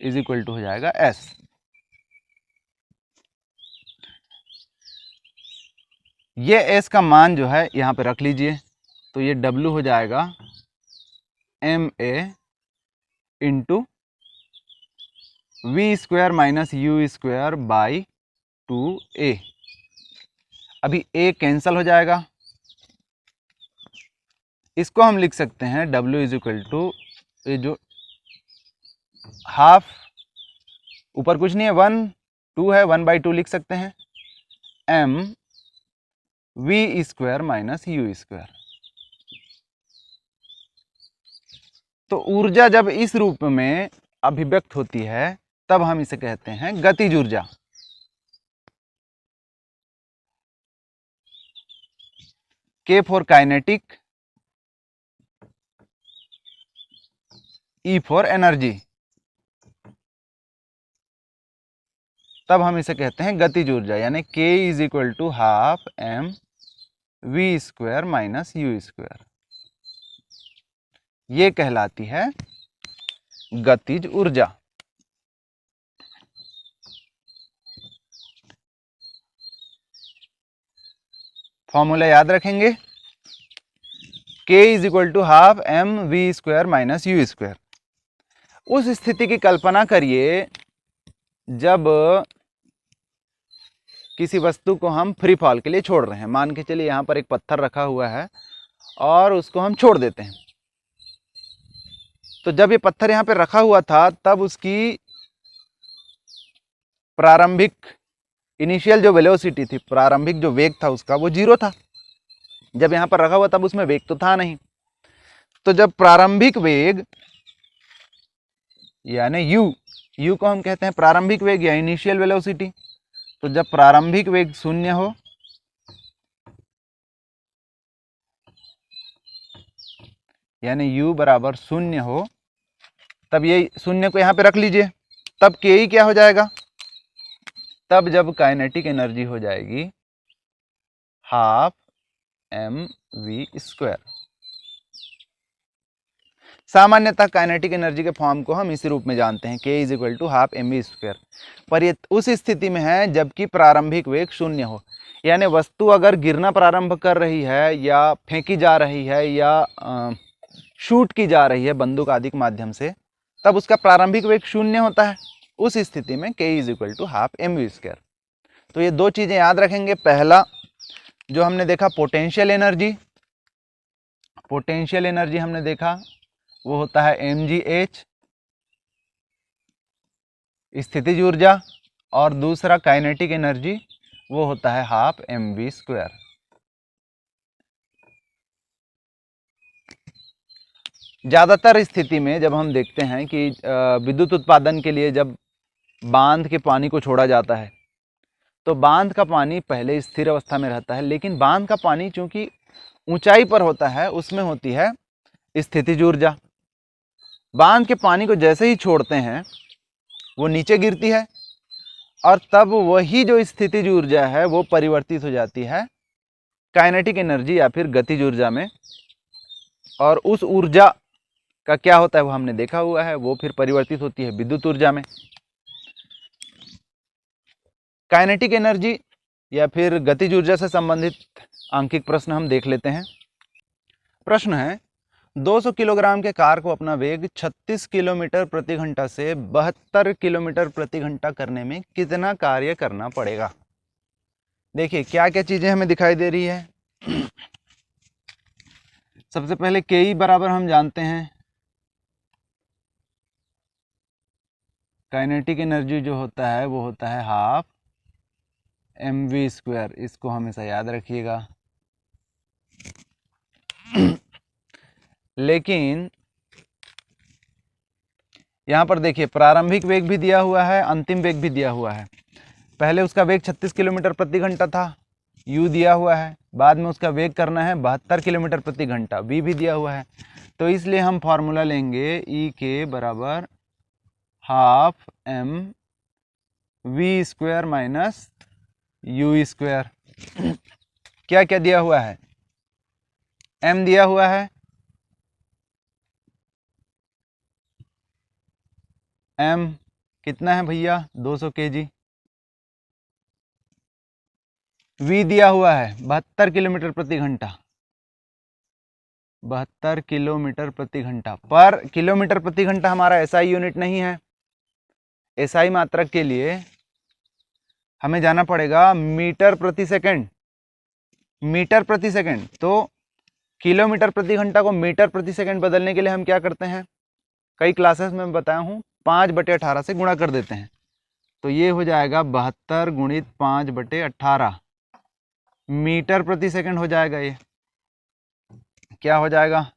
is equal to हो जाएगा s। ये s का मान जो है यहाँ पे रख लीजिए, तो ये w हो जाएगा ma into v square minus u square by 2a। अभी a कैंसल हो जाएगा, इसको हम लिख सकते हैं w इज इक्वल टू, ये जो हाफ ऊपर कुछ नहीं है, 1 2 है, 1/2 लिख सकते हैं, m v square minus u square. तो ऊर्जा जब इस रूप में अभिव्यक्त होती है तब हम इसे कहते हैं गतिज ऊर्जा। K for kinetic, E for energy, तब हम इसे कहते हैं गतिज ऊर्जा, यानी K is equal to half m v square minus u square, ये कहलाती है गतिज ऊर्जा। फॉर्मूला याद रखेंगे, K is equal to half m v square minus u square. उस स्थिति की कल्पना करिए जब किसी वस्तु को हम फ्री फॉल के लिए छोड़ रहे हैं। मान के चलिए यहाँ पर एक पत्थर रखा हुआ है और उसको हम छोड़ देते हैं। तो जब ये पत्थर यहाँ पे रखा हुआ था तब उसकी प्रारंभिक इनिशियल जो वेलोसिटी थी, प्रारंभिक जो वेग था उसका, वो 0 था। जब यहाँ पर रखा हुआ तब उसमें वेग तो था नहीं। तो जब प्रारंभिक वेग यानी u को हम कहते हैं प्रारंभिक वेग या इनिशियल वेलोसिटी, तो जब प्रारंभिक वेग 0 हो यानी u बराबर 0 हो, तब ये 0 को यहाँ पे रख लीजिए, तब Ke क्या हो जाएगा, तब जब काइनेटिक एनर्जी हो जाएगी हाफ mv स्क्वायर। सामान्यतः काइनेटिक एनर्जी के फॉर्म को हम इसी रूप में जानते हैं, K is equal to half mv square. पर ये उस स्थिति में है जबकि प्रारंभिक वेग 0 हो, यानी वस्तु अगर गिरना प्रारंभ कर रही है या फेंकी जा रही है या शूट की जा रही है बंदूक आदि के माध्यम से, तब उसका प्रारंभिक वेग 0 होता है। उस स्थिति में K is equal to half mv square. तो ये दो चीजें याद रखेंगे। पहला जो हमने देखा पोटेंशियल एनर्जी, पोटेंशियल एनर्जी हमने देखा वो होता है mgh स्थितिज ऊर्जा, और दूसरा काइनेटिक एनर्जी वो होता है हाफ mv स्क्वायर। ज़्यादातर स्थिति में जब हम देखते हैं कि विद्युत उत्पादन के लिए जब बांध के पानी को छोड़ा जाता है तो बांध का पानी पहले स्थिर अवस्था में रहता है, लेकिन बांध का पानी चूंकि ऊंचाई पर होता है उसमें होती है स्थितिज ऊर्जा। बांध के पानी को जैसे ही छोड़ते हैं वो नीचे गिरती है और तब वही जो स्थितिज ऊर्जा है वो परिवर्तित हो जाती है काइनेटिक एनर्जी या फिर गतिज ऊर्जा में, और उस ऊर्जा का क्या होता है वो हमने देखा हुआ है, वो फिर परिवर्तित होती है विद्युत ऊर्जा में। काइनेटिक एनर्जी या फिर गतिज ऊर्जा से संबंधित आंकिक प्रश्न हम देख लेते हैं। प्रश्न है 200 किलोग्राम के कार को अपना वेग 36 किलोमीटर प्रति घंटा से 72 किलोमीटर प्रति घंटा करने में कितना कार्य करना पड़ेगा। देखिए क्या क्या चीजें हमें दिखाई दे रही है। सबसे पहले के ई बराबर हम जानते हैं, काइनेटिक एनर्जी जो होता है वो होता है हाफ mv², इसको हमेशा याद रखिएगा। लेकिन यहाँ पर देखिए प्रारंभिक वेग भी दिया हुआ है, अंतिम वेग भी दिया हुआ है। पहले उसका वेग 36 किलोमीटर प्रति घंटा था, u दिया हुआ है, बाद में उसका वेग करना है 72 किलोमीटर प्रति घंटा, v भी दिया हुआ है। तो इसलिए हम फॉर्मूला लेंगे E के बराबर हाफ mv² माइनस u²। क्या क्या दिया हुआ है, m दिया हुआ है, m कितना है भैया 200 kg, v दिया हुआ है 72 किलोमीटर प्रति घंटा, 72 किलोमीटर प्रति घंटा। पर किलोमीटर प्रति घंटा हमारा एसआई यूनिट नहीं है। एसआई मात्रक के लिए हमें जाना पड़ेगा मीटर प्रति सेकंड, मीटर प्रति सेकंड। तो किलोमीटर प्रति घंटा को मीटर प्रति सेकंड बदलने के लिए हम क्या करते हैं, कई क्लासेस में बताया हूँ 5/18 से गुणा कर देते हैं। तो ये हो जाएगा 72 गुणित 5/18 मीटर प्रति सेकंड हो जाएगा। ये क्या हो जाएगा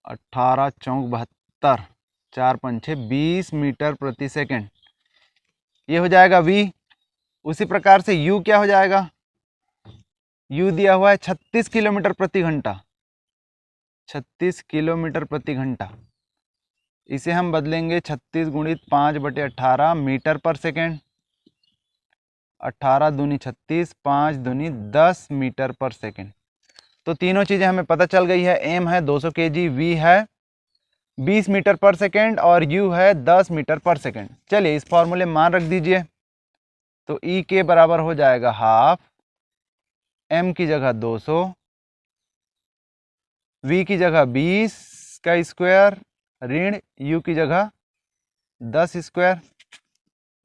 18 चौक 72, 4 पंछे 20 मीटर प्रति सेकंड। ये हो जाएगा v। उसी प्रकार से u क्या हो जाएगा, u दिया हुआ है 36 किलोमीटर प्रति घंटा, 36 किलोमीटर प्रति घंटा। इसे हम बदलेंगे 36 गुणित 5/18 मीटर पर सेकेंड, 18 दूनी 36, 5 दूनी 10 मीटर पर सेकेंड। तो तीनों चीज़ें हमें पता चल गई है। m है 200 kg, v है 20 मीटर पर सेकेंड और u है 10 मीटर पर सेकेंड। चलिए इस फॉर्मूले में मान रख दीजिए। तो E के बराबर हो जाएगा हाफ m की जगह 200, v की जगह 20 का स्क्वायर ऋण u की जगह 10 स्क्वायर।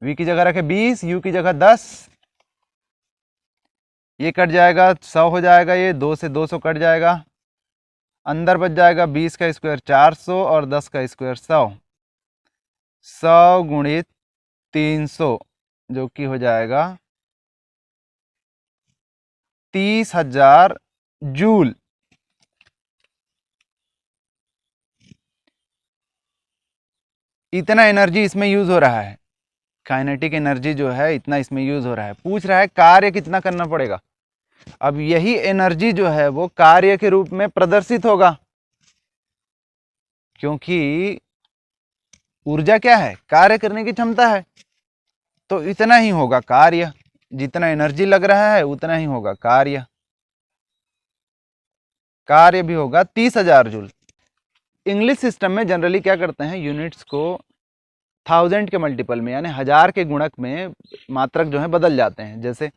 v की जगह रखे 20, u की जगह 10, ये कट जाएगा 100 हो जाएगा, ये 2 से 200 कट जाएगा, अंदर बच जाएगा 20 का स्क्वायर 400 और 10 का स्क्वायर 100, 100 गुणित 300 जो कि हो जाएगा 30,000 जूल। इतना एनर्जी इसमें यूज हो रहा है, काइनेटिक एनर्जी जो है इतना इसमें यूज हो रहा है। पूछ रहा है कार्य कितना करना पड़ेगा। अब यही एनर्जी जो है वो कार्य के रूप में प्रदर्शित होगा, क्योंकि ऊर्जा क्या है, कार्य करने की क्षमता है। तो इतना ही होगा कार्य, जितना एनर्जी लग रहा है उतना ही होगा कार्य। कार्य भी होगा 30,000 जूल। इंग्लिश सिस्टम में जनरली क्या करते हैं, यूनिट्स को 1000 के मल्टीपल में यानी 1000 के गुणक में मात्रक जो है बदल जाते हैं। जैसे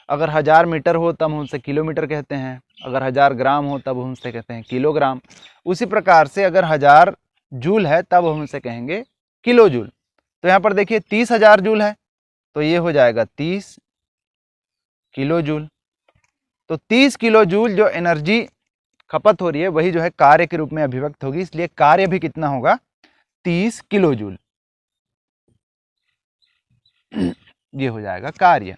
अगर 1000 मीटर हो तब हम उसे किलोमीटर कहते हैं, अगर 1000 ग्राम हो तब हम उसे कहते हैं किलोग्राम। उसी प्रकार से अगर 1000 जूल है तब हम उसे कहेंगे किलो जूल। तो यहाँ पर देखिए 30,000 जूल है तो ये हो जाएगा 30 किलो जूल। तो 30 किलो जूल जो एनर्जी खपत हो रही है वही जो है कार्य के रूप में अभिव्यक्त होगी, इसलिए कार्य भी कितना होगा 30 किलो जूल। ये हो जाएगा कार्य।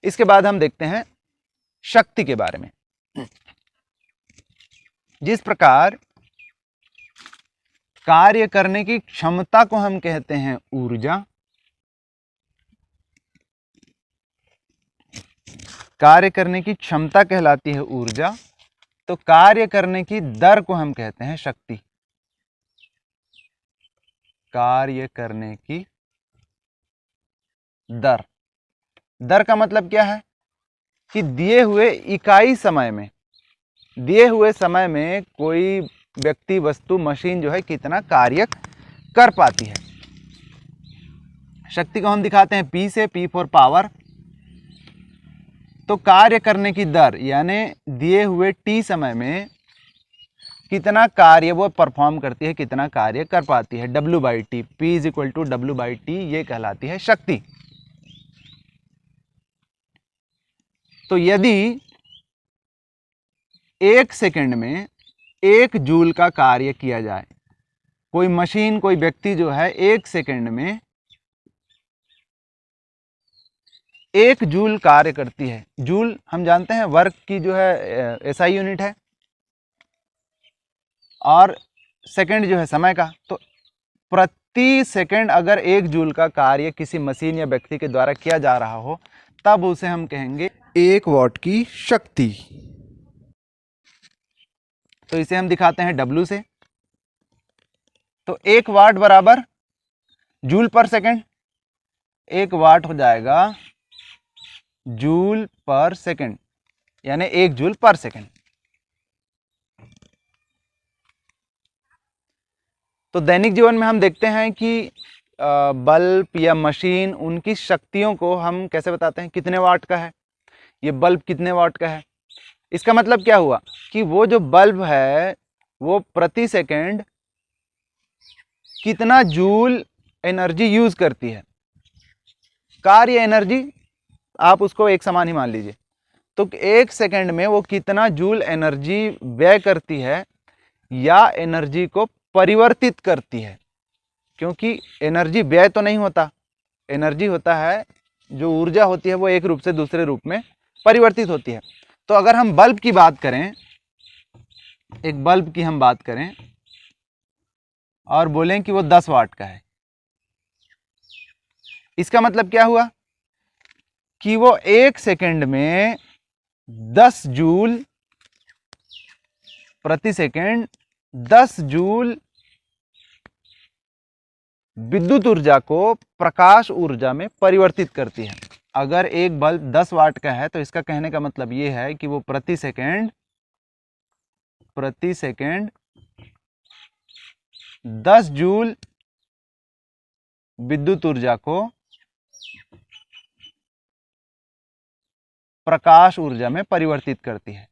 इसके बाद हम देखते हैं शक्ति के बारे में। जिस प्रकार कार्य करने की क्षमता को हम कहते हैं ऊर्जा, कार्य करने की क्षमता कहलाती है ऊर्जा, तो कार्य करने की दर को हम कहते हैं शक्ति। कार्य करने की दर, दर का मतलब क्या है कि दिए हुए इकाई समय में, दिए हुए समय में कोई व्यक्ति, वस्तु, मशीन जो है कितना कार्य कर पाती है। शक्ति को हम दिखाते हैं P से, P फॉर पावर। तो कार्य करने की दर यानी दिए हुए T समय में कितना कार्य वो परफॉर्म करती है, कितना कार्य कर पाती है, W/T, P is equal to W/T, ये कहलाती है शक्ति। तो यदि 1 सेकंड में 1 जूल का कार्य किया जाए, कोई मशीन, कोई व्यक्ति जो है 1 सेकंड में 1 जूल कार्य करती है। जूल हम जानते हैं वर्क की जो है SI यूनिट है, और सेकंड जो है समय का। तो प्रति सेकंड अगर 1 जूल का कार्य किसी मशीन या व्यक्ति के द्वारा किया जा रहा हो, तब उसे हम कहेंगे 1 वाट की शक्ति। तो इसे हम दिखाते हैं W से। तो 1 वाट बराबर जूल पर सेकंड, 1 वाट हो जाएगा जूल पर सेकंड, यानी 1 जूल पर सेकंड। तो दैनिक जीवन में हम देखते हैं कि बल्ब या मशीन, उनकी शक्तियों को हम कैसे बताते हैं, कितने वाट का है, ये बल्ब कितने वाट का है। इसका मतलब क्या हुआ कि वो जो बल्ब है वो प्रति सेकंड कितना जूल एनर्जी यूज करती है। कार्य एनर्जी आप उसको एक समान ही मान लीजिए। तो 1 सेकंड में वो कितना जूल एनर्जी व्यय करती है या एनर्जी को परिवर्तित करती है, क्योंकि एनर्जी व्यय तो नहीं होता, एनर्जी होता है, जो ऊर्जा होती है वो एक रूप से दूसरे रूप में परिवर्तित होती है। तो अगर हम बल्ब की बात करें, एक बल्ब की हम बात करें और बोलें कि वो 10 वाट का है, इसका मतलब क्या हुआ कि वो 1 सेकंड में 10 जूल प्रति सेकंड, 10 जूल विद्युत ऊर्जा को प्रकाश ऊर्जा में परिवर्तित करती है। अगर एक बल्ब 10 वाट का है तो इसका कहने का मतलब ये है कि वो प्रति सेकंड 10 जूल विद्युत ऊर्जा को प्रकाश ऊर्जा में परिवर्तित करती है।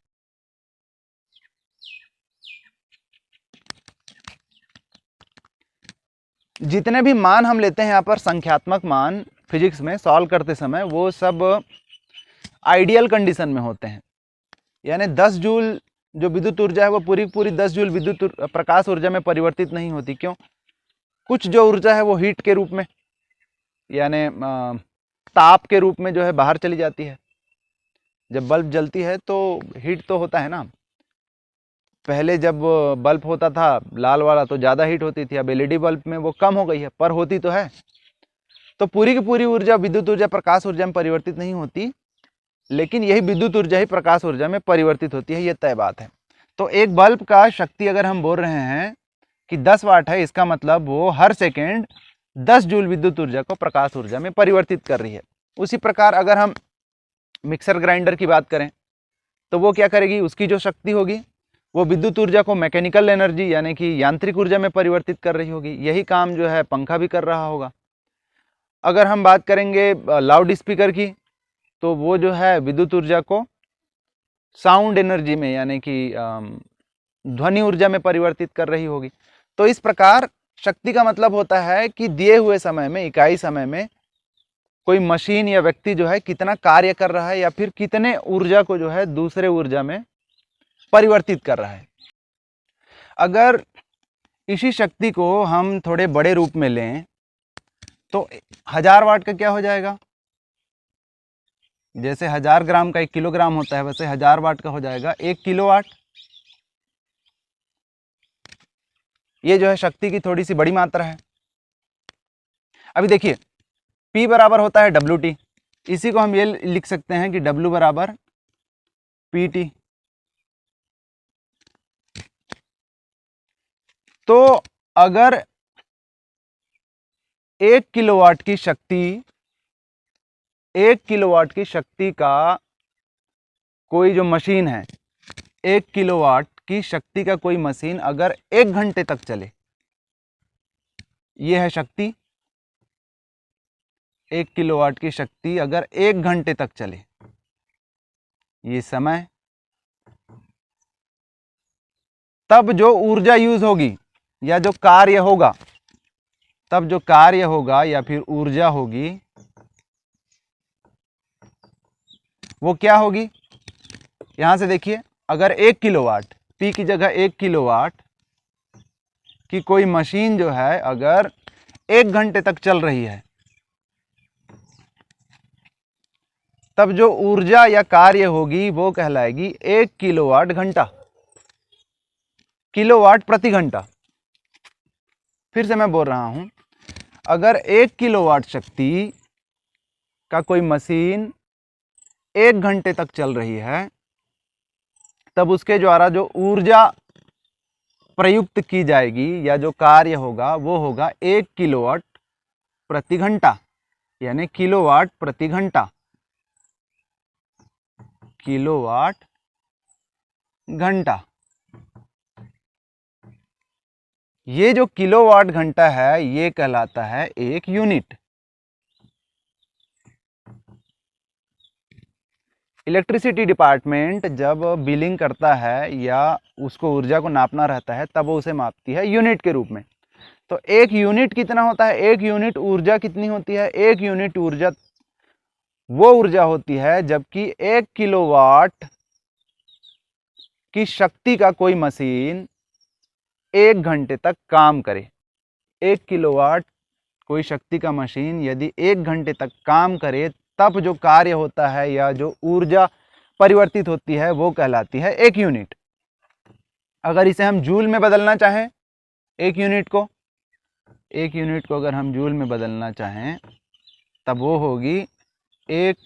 जितने भी मान हम लेते हैं यहाँ पर, संख्यात्मक मान फिजिक्स में सॉल्व करते समय, वो सब आइडियल कंडीशन में होते हैं। यानी 10 जूल जो विद्युत ऊर्जा है वो पूरी पूरी 10 जूल विद्युत प्रकाश ऊर्जा में परिवर्तित नहीं होती। क्यों? कुछ जो ऊर्जा है वो हीट के रूप में, यानी ताप के रूप में जो है बाहर चली जाती है। जब बल्ब जलती है तो हीट तो होता है ना। पहले जब बल्ब होता था लाल वाला तो ज़्यादा हीट होती थी, अब LED बल्ब में वो कम हो गई है, पर होती तो है। तो पूरी की पूरी ऊर्जा विद्युत ऊर्जा प्रकाश ऊर्जा में परिवर्तित नहीं होती, लेकिन यही विद्युत ऊर्जा ही प्रकाश ऊर्जा में परिवर्तित होती है, ये तय बात है। तो एक बल्ब का शक्ति अगर हम बोल रहे हैं कि 10 वाट है, इसका मतलब वो हर सेकेंड 10 जूल विद्युत ऊर्जा को प्रकाश ऊर्जा में परिवर्तित कर रही है। उसी प्रकार अगर हम मिक्सर ग्राइंडर की बात करें तो वो क्या करेगी, उसकी जो शक्ति होगी वो विद्युत ऊर्जा को मैकेनिकल एनर्जी यानी कि यांत्रिक ऊर्जा में परिवर्तित कर रही होगी। यही काम जो है पंखा भी कर रहा होगा। अगर हम बात करेंगे लाउड स्पीकर की, तो वो जो है विद्युत ऊर्जा को साउंड एनर्जी में यानी कि ध्वनि ऊर्जा में परिवर्तित कर रही होगी। तो इस प्रकार शक्ति का मतलब होता है कि दिए हुए समय में, इकाई समय में कोई मशीन या व्यक्ति जो है कितना कार्य कर रहा है या फिर कितने ऊर्जा को जो है दूसरे ऊर्जा में परिवर्तित कर रहा है। अगर इसी शक्ति को हम थोड़े बड़े रूप में लें तो 1000 वाट का क्या हो जाएगा? जैसे 1000 ग्राम का 1 किलोग्राम होता है, वैसे 1000 वाट का हो जाएगा 1 किलोवाट। ये जो है शक्ति की थोड़ी सी बड़ी मात्रा है। अभी देखिए P बराबर होता है WT, इसी को हम ये लिख सकते हैं कि W बराबर PT। तो अगर 1 किलोवाट की शक्ति का कोई जो मशीन है, 1 किलोवाट की शक्ति का कोई मशीन अगर 1 घंटे तक चले, ये है शक्ति। 1 किलोवाट की शक्ति अगर 1 घंटे तक चले, ये समय। तब जो ऊर्जा यूज होगी या जो कार्य होगा, या फिर ऊर्जा होगी, वो क्या होगी? यहां से देखिए, अगर 1 किलोवाट, P की जगह 1 किलोवाट की कोई मशीन जो है अगर 1 घंटे तक चल रही है, तब जो ऊर्जा या कार्य होगी वो कहलाएगी 1 किलोवाट घंटा, किलोवाट प्रति घंटा। फिर से मैं बोल रहा हूं, अगर 1 किलोवाट शक्ति का कोई मशीन 1 घंटे तक चल रही है, तब उसके द्वारा जो ऊर्जा प्रयुक्त की जाएगी या जो कार्य होगा वो होगा 1 किलोवाट प्रति घंटा, यानी किलोवाट प्रति घंटा, किलोवाट घंटा। ये जो किलोवाट घंटा है ये कहलाता है एक यूनिट। इलेक्ट्रिसिटी डिपार्टमेंट जब बिलिंग करता है या उसको ऊर्जा को नापना रहता है, तब वो उसे मापती है यूनिट के रूप में। तो एक यूनिट कितना होता है? एक यूनिट ऊर्जा कितनी होती है? एक यूनिट ऊर्जा वो ऊर्जा होती है जबकि 1 किलोवाट की शक्ति का कोई मशीन 1 घंटे तक काम करे। 1 किलोवाट कोई शक्ति का मशीन यदि 1 घंटे तक काम करे, तब जो कार्य होता है या जो ऊर्जा परिवर्तित होती है वो कहलाती है एक यूनिट। अगर इसे हम जूल में बदलना चाहें, एक यूनिट को अगर हम जूल में बदलना चाहें, तब वो होगी 1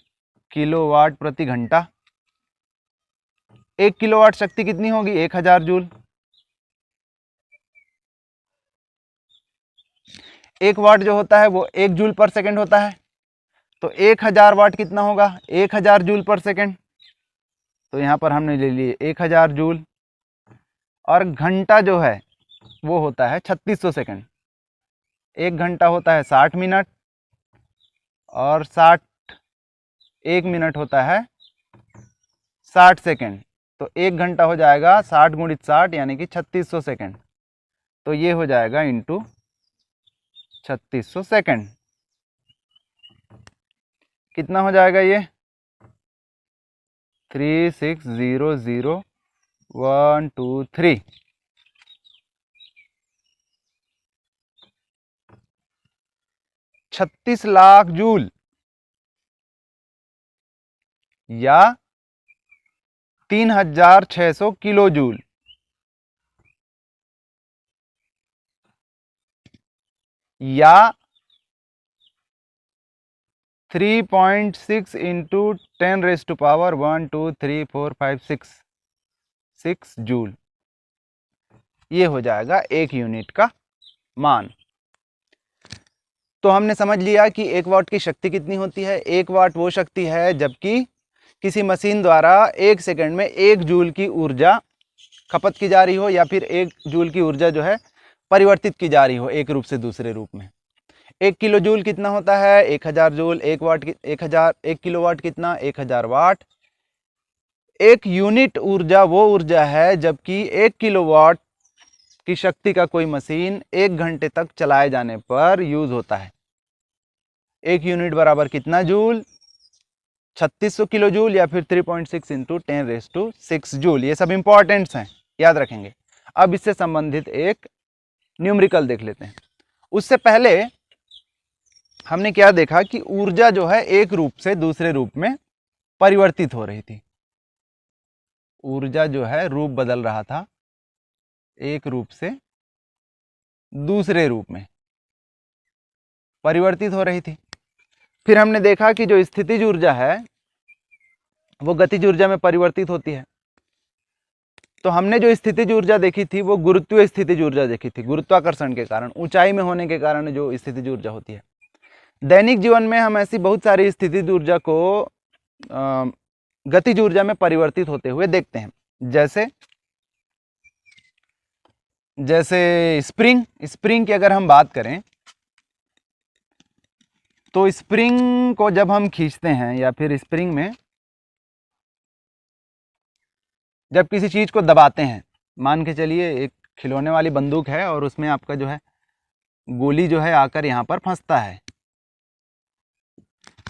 किलोवाट प्रति घंटा। 1 किलोवाट शक्ति कितनी होगी? 1000 जूल। 1 वाट जो होता है वो 1 जूल पर सेकंड होता है। तो 1000 वाट कितना होगा? 1000 जूल पर सेकंड। तो यहाँ पर हमने ले लिए 1000 जूल। और घंटा जो है वो होता है 3600 सेकंड। 1 घंटा होता है 60 मिनट और 1 मिनट होता है 60 सेकंड। तो 1 घंटा हो जाएगा 60 गुणित 60 यानी कि 3600 सेकंड। तो ये हो जाएगा इंटू 3600 सेकंड। कितना हो जाएगा ये? 3600123। 36 लाख जूल या 3600 किलो जूल। या 3.6 into 10 raise to power 1 2 3 4 5 6 joule. ये हो जाएगा एक यूनिट का मान। तो हमने समझ लिया कि 1 वाट की शक्ति कितनी होती है। 1 वाट वो शक्ति है जबकि किसी मशीन द्वारा 1 सेकंड में 1 जूल की ऊर्जा खपत की जा रही हो या फिर 1 जूल की ऊर्जा जो है परिवर्तित की जा रही हो एक रूप से दूसरे रूप में। 1 किलो जूल कितना होता है? 1000 जूल। 1 वाट 1 किलो वाट कितना? 1000 वाट। एक यूनिट ऊर्जा वो ऊर्जा है जबकि 1 किलोवाट की शक्ति का कोई मशीन 1 घंटे तक चलाए जाने पर यूज होता है। 1 यूनिट बराबर कितना जूल? 3600 किलो जूल या फिर 3.6 इंटू 10 रेज़ टू 6 जूल। ये सब इंपॉर्टेंट्स हैं, याद रखेंगे। अब इससे संबंधित एक न्यूमेरिकल देख लेते हैं। उससे पहले हमने क्या देखा कि ऊर्जा जो है एक रूप से दूसरे रूप में परिवर्तित हो रही थी। ऊर्जा जो है रूप बदल रहा था एक रूप से दूसरे रूप में परिवर्तित हो रही थी। फिर हमने देखा कि जो स्थितिज ऊर्जा है वो गतिज ऊर्जा में परिवर्तित होती है। तो हमने जो स्थितिज ऊर्जा देखी थी वो गुरुत्वीय स्थितिज ऊर्जा देखी थी, गुरुत्वाकर्षण के कारण, ऊंचाई में होने के कारण जो स्थितिज ऊर्जा होती है। दैनिक जीवन में हम ऐसी बहुत सारी स्थितिज ऊर्जा को गतिज ऊर्जा में परिवर्तित होते हुए देखते हैं। जैसे स्प्रिंग की अगर हम बात करें तो स्प्रिंग को जब हम खींचते हैं या फिर स्प्रिंग में जब किसी चीज को दबाते हैं, मान के चलिए एक खिलौने वाली बंदूक है और उसमें आपका जो है गोली जो है आकर यहाँ पर फंसता है,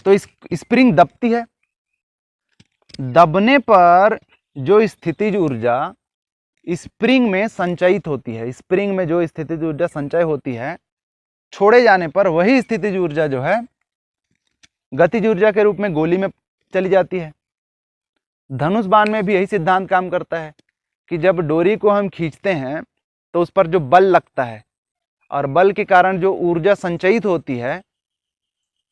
तो इस स्प्रिंग दबती है। दबने पर जो स्थितिज ऊर्जा स्प्रिंग में संचयित होती है, स्प्रिंग में जो स्थितिज ऊर्जा संचय होती है, छोड़े जाने पर वही स्थितिज ऊर्जा जो है गतिज ऊर्जा के रूप में गोली में चली जाती है। धनुष बाण में भी यही सिद्धांत काम करता है कि जब डोरी को हम खींचते हैं तो उस पर जो बल लगता है और बल के कारण जो ऊर्जा संचयित होती है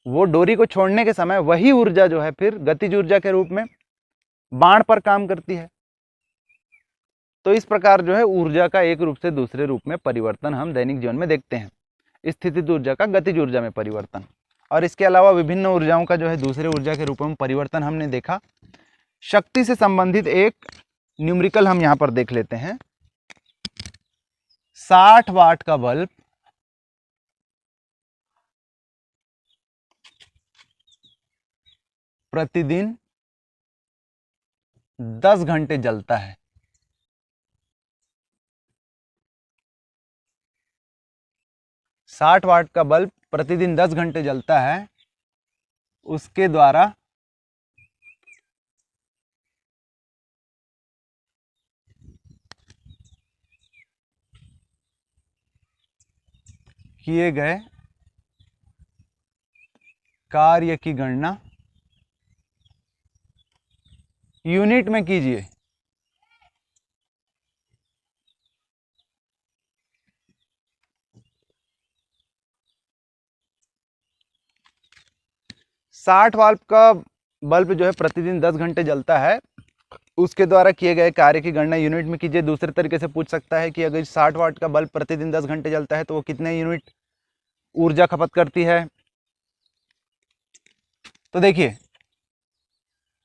वो डोरी को छोड़ने के समय वही ऊर्जा जो है फिर गतिज ऊर्जा के रूप में बाण पर काम करती है। तो इस प्रकार जो है ऊर्जा का एक रूप से दूसरे रूप में परिवर्तन हम दैनिक जीवन में देखते हैं, स्थितिज ऊर्जा का गतिज ऊर्जा में परिवर्तन। और इसके अलावा विभिन्न ऊर्जाओं का जो है दूसरे ऊर्जा के रूप में परिवर्तन हमने देखा। शक्ति से संबंधित एक न्यूमेरिकल हम यहां पर देख लेते हैं। 60 वाट का बल्ब प्रतिदिन 10 घंटे जलता है। 60 वाट का बल्ब प्रतिदिन 10 घंटे जलता है। उसके द्वारा किए गए कार्य की गणना यूनिट में कीजिए। साठ वाट का बल्ब जो है प्रतिदिन 10 घंटे जलता है, उसके द्वारा किए गए कार्य की गणना यूनिट में कीजिए। दूसरे तरीके से पूछ सकता है कि अगर 60 वाट का बल्ब प्रतिदिन 10 घंटे जलता है तो वो कितने यूनिट ऊर्जा खपत करती है। तो देखिए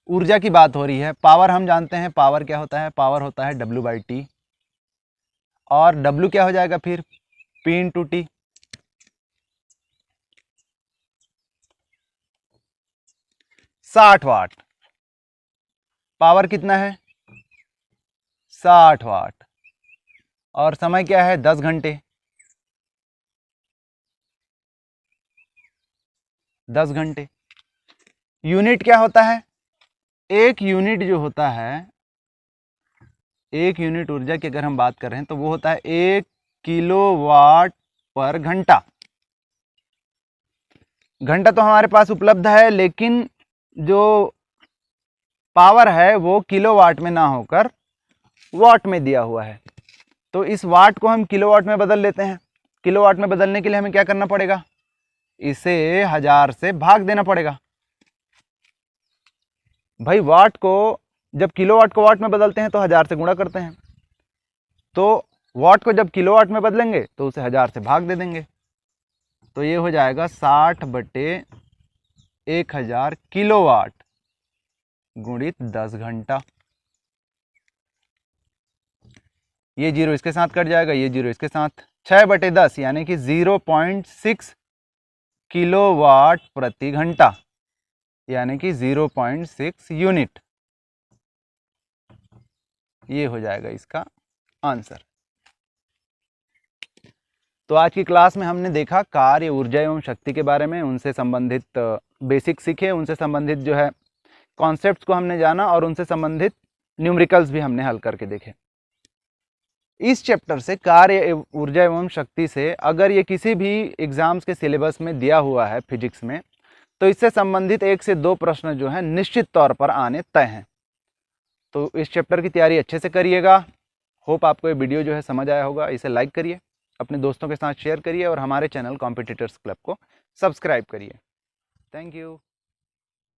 ऊर्जा की बात हो रही है, पावर हम जानते हैं, पावर क्या होता है, पावर होता है W/T, और W क्या हो जाएगा फिर P/T। साठ वाट पावर कितना है 60 वाट, और समय क्या है 10 घंटे। 10 घंटे यूनिट क्या होता है, एक यूनिट जो होता है, एक यूनिट ऊर्जा की अगर हम बात कर रहे हैं तो वो होता है 1 किलोवाट पर घंटा। घंटा तो हमारे पास उपलब्ध है, लेकिन जो पावर है वो किलोवाट में ना होकर वाट में दिया हुआ है, तो इस वाट को हम किलोवाट में बदल लेते हैं। किलोवाट में बदलने के लिए हमें क्या करना पड़ेगा, इसे 1000 से भाग देना पड़ेगा। भाई वाट को जब किलोवाट को वाट में बदलते हैं तो 1000 से गुणा करते हैं, तो वाट को जब किलोवाट में बदलेंगे तो उसे 1000 से भाग दे देंगे, तो ये हो जाएगा 60/1000 किलोवाट गुणित 10 घंटा। ये जीरो इसके साथ कट जाएगा, ये जीरो इसके साथ, 6/10 यानी कि 0.6 किलोवाट प्रति घंटा, यानी कि 0.6 यूनिट। ये हो जाएगा इसका आंसर। तो आज की क्लास में हमने देखा कार्य, ऊर्जा एवं शक्ति के बारे में, उनसे संबंधित बेसिक सीखे, उनसे संबंधित जो है कॉन्सेप्ट्स को हमने जाना, और उनसे संबंधित न्यूमेरिकल्स भी हमने हल करके देखे। इस चैप्टर से कार्य, ऊर्जा एवं शक्ति से अगर ये किसी भी एग्जाम्स के सिलेबस में दिया हुआ है फिजिक्स में, तो इससे संबंधित 1 से 2 प्रश्न जो हैं निश्चित तौर पर आने तय हैं। तो इस चैप्टर की तैयारी अच्छे से करिएगा। होप आपको ये वीडियो जो है समझ आया होगा। इसे लाइक करिए, अपने दोस्तों के साथ शेयर करिए और हमारे चैनल कॉम्पिटिटर्स क्लब को सब्सक्राइब करिए। Thank you.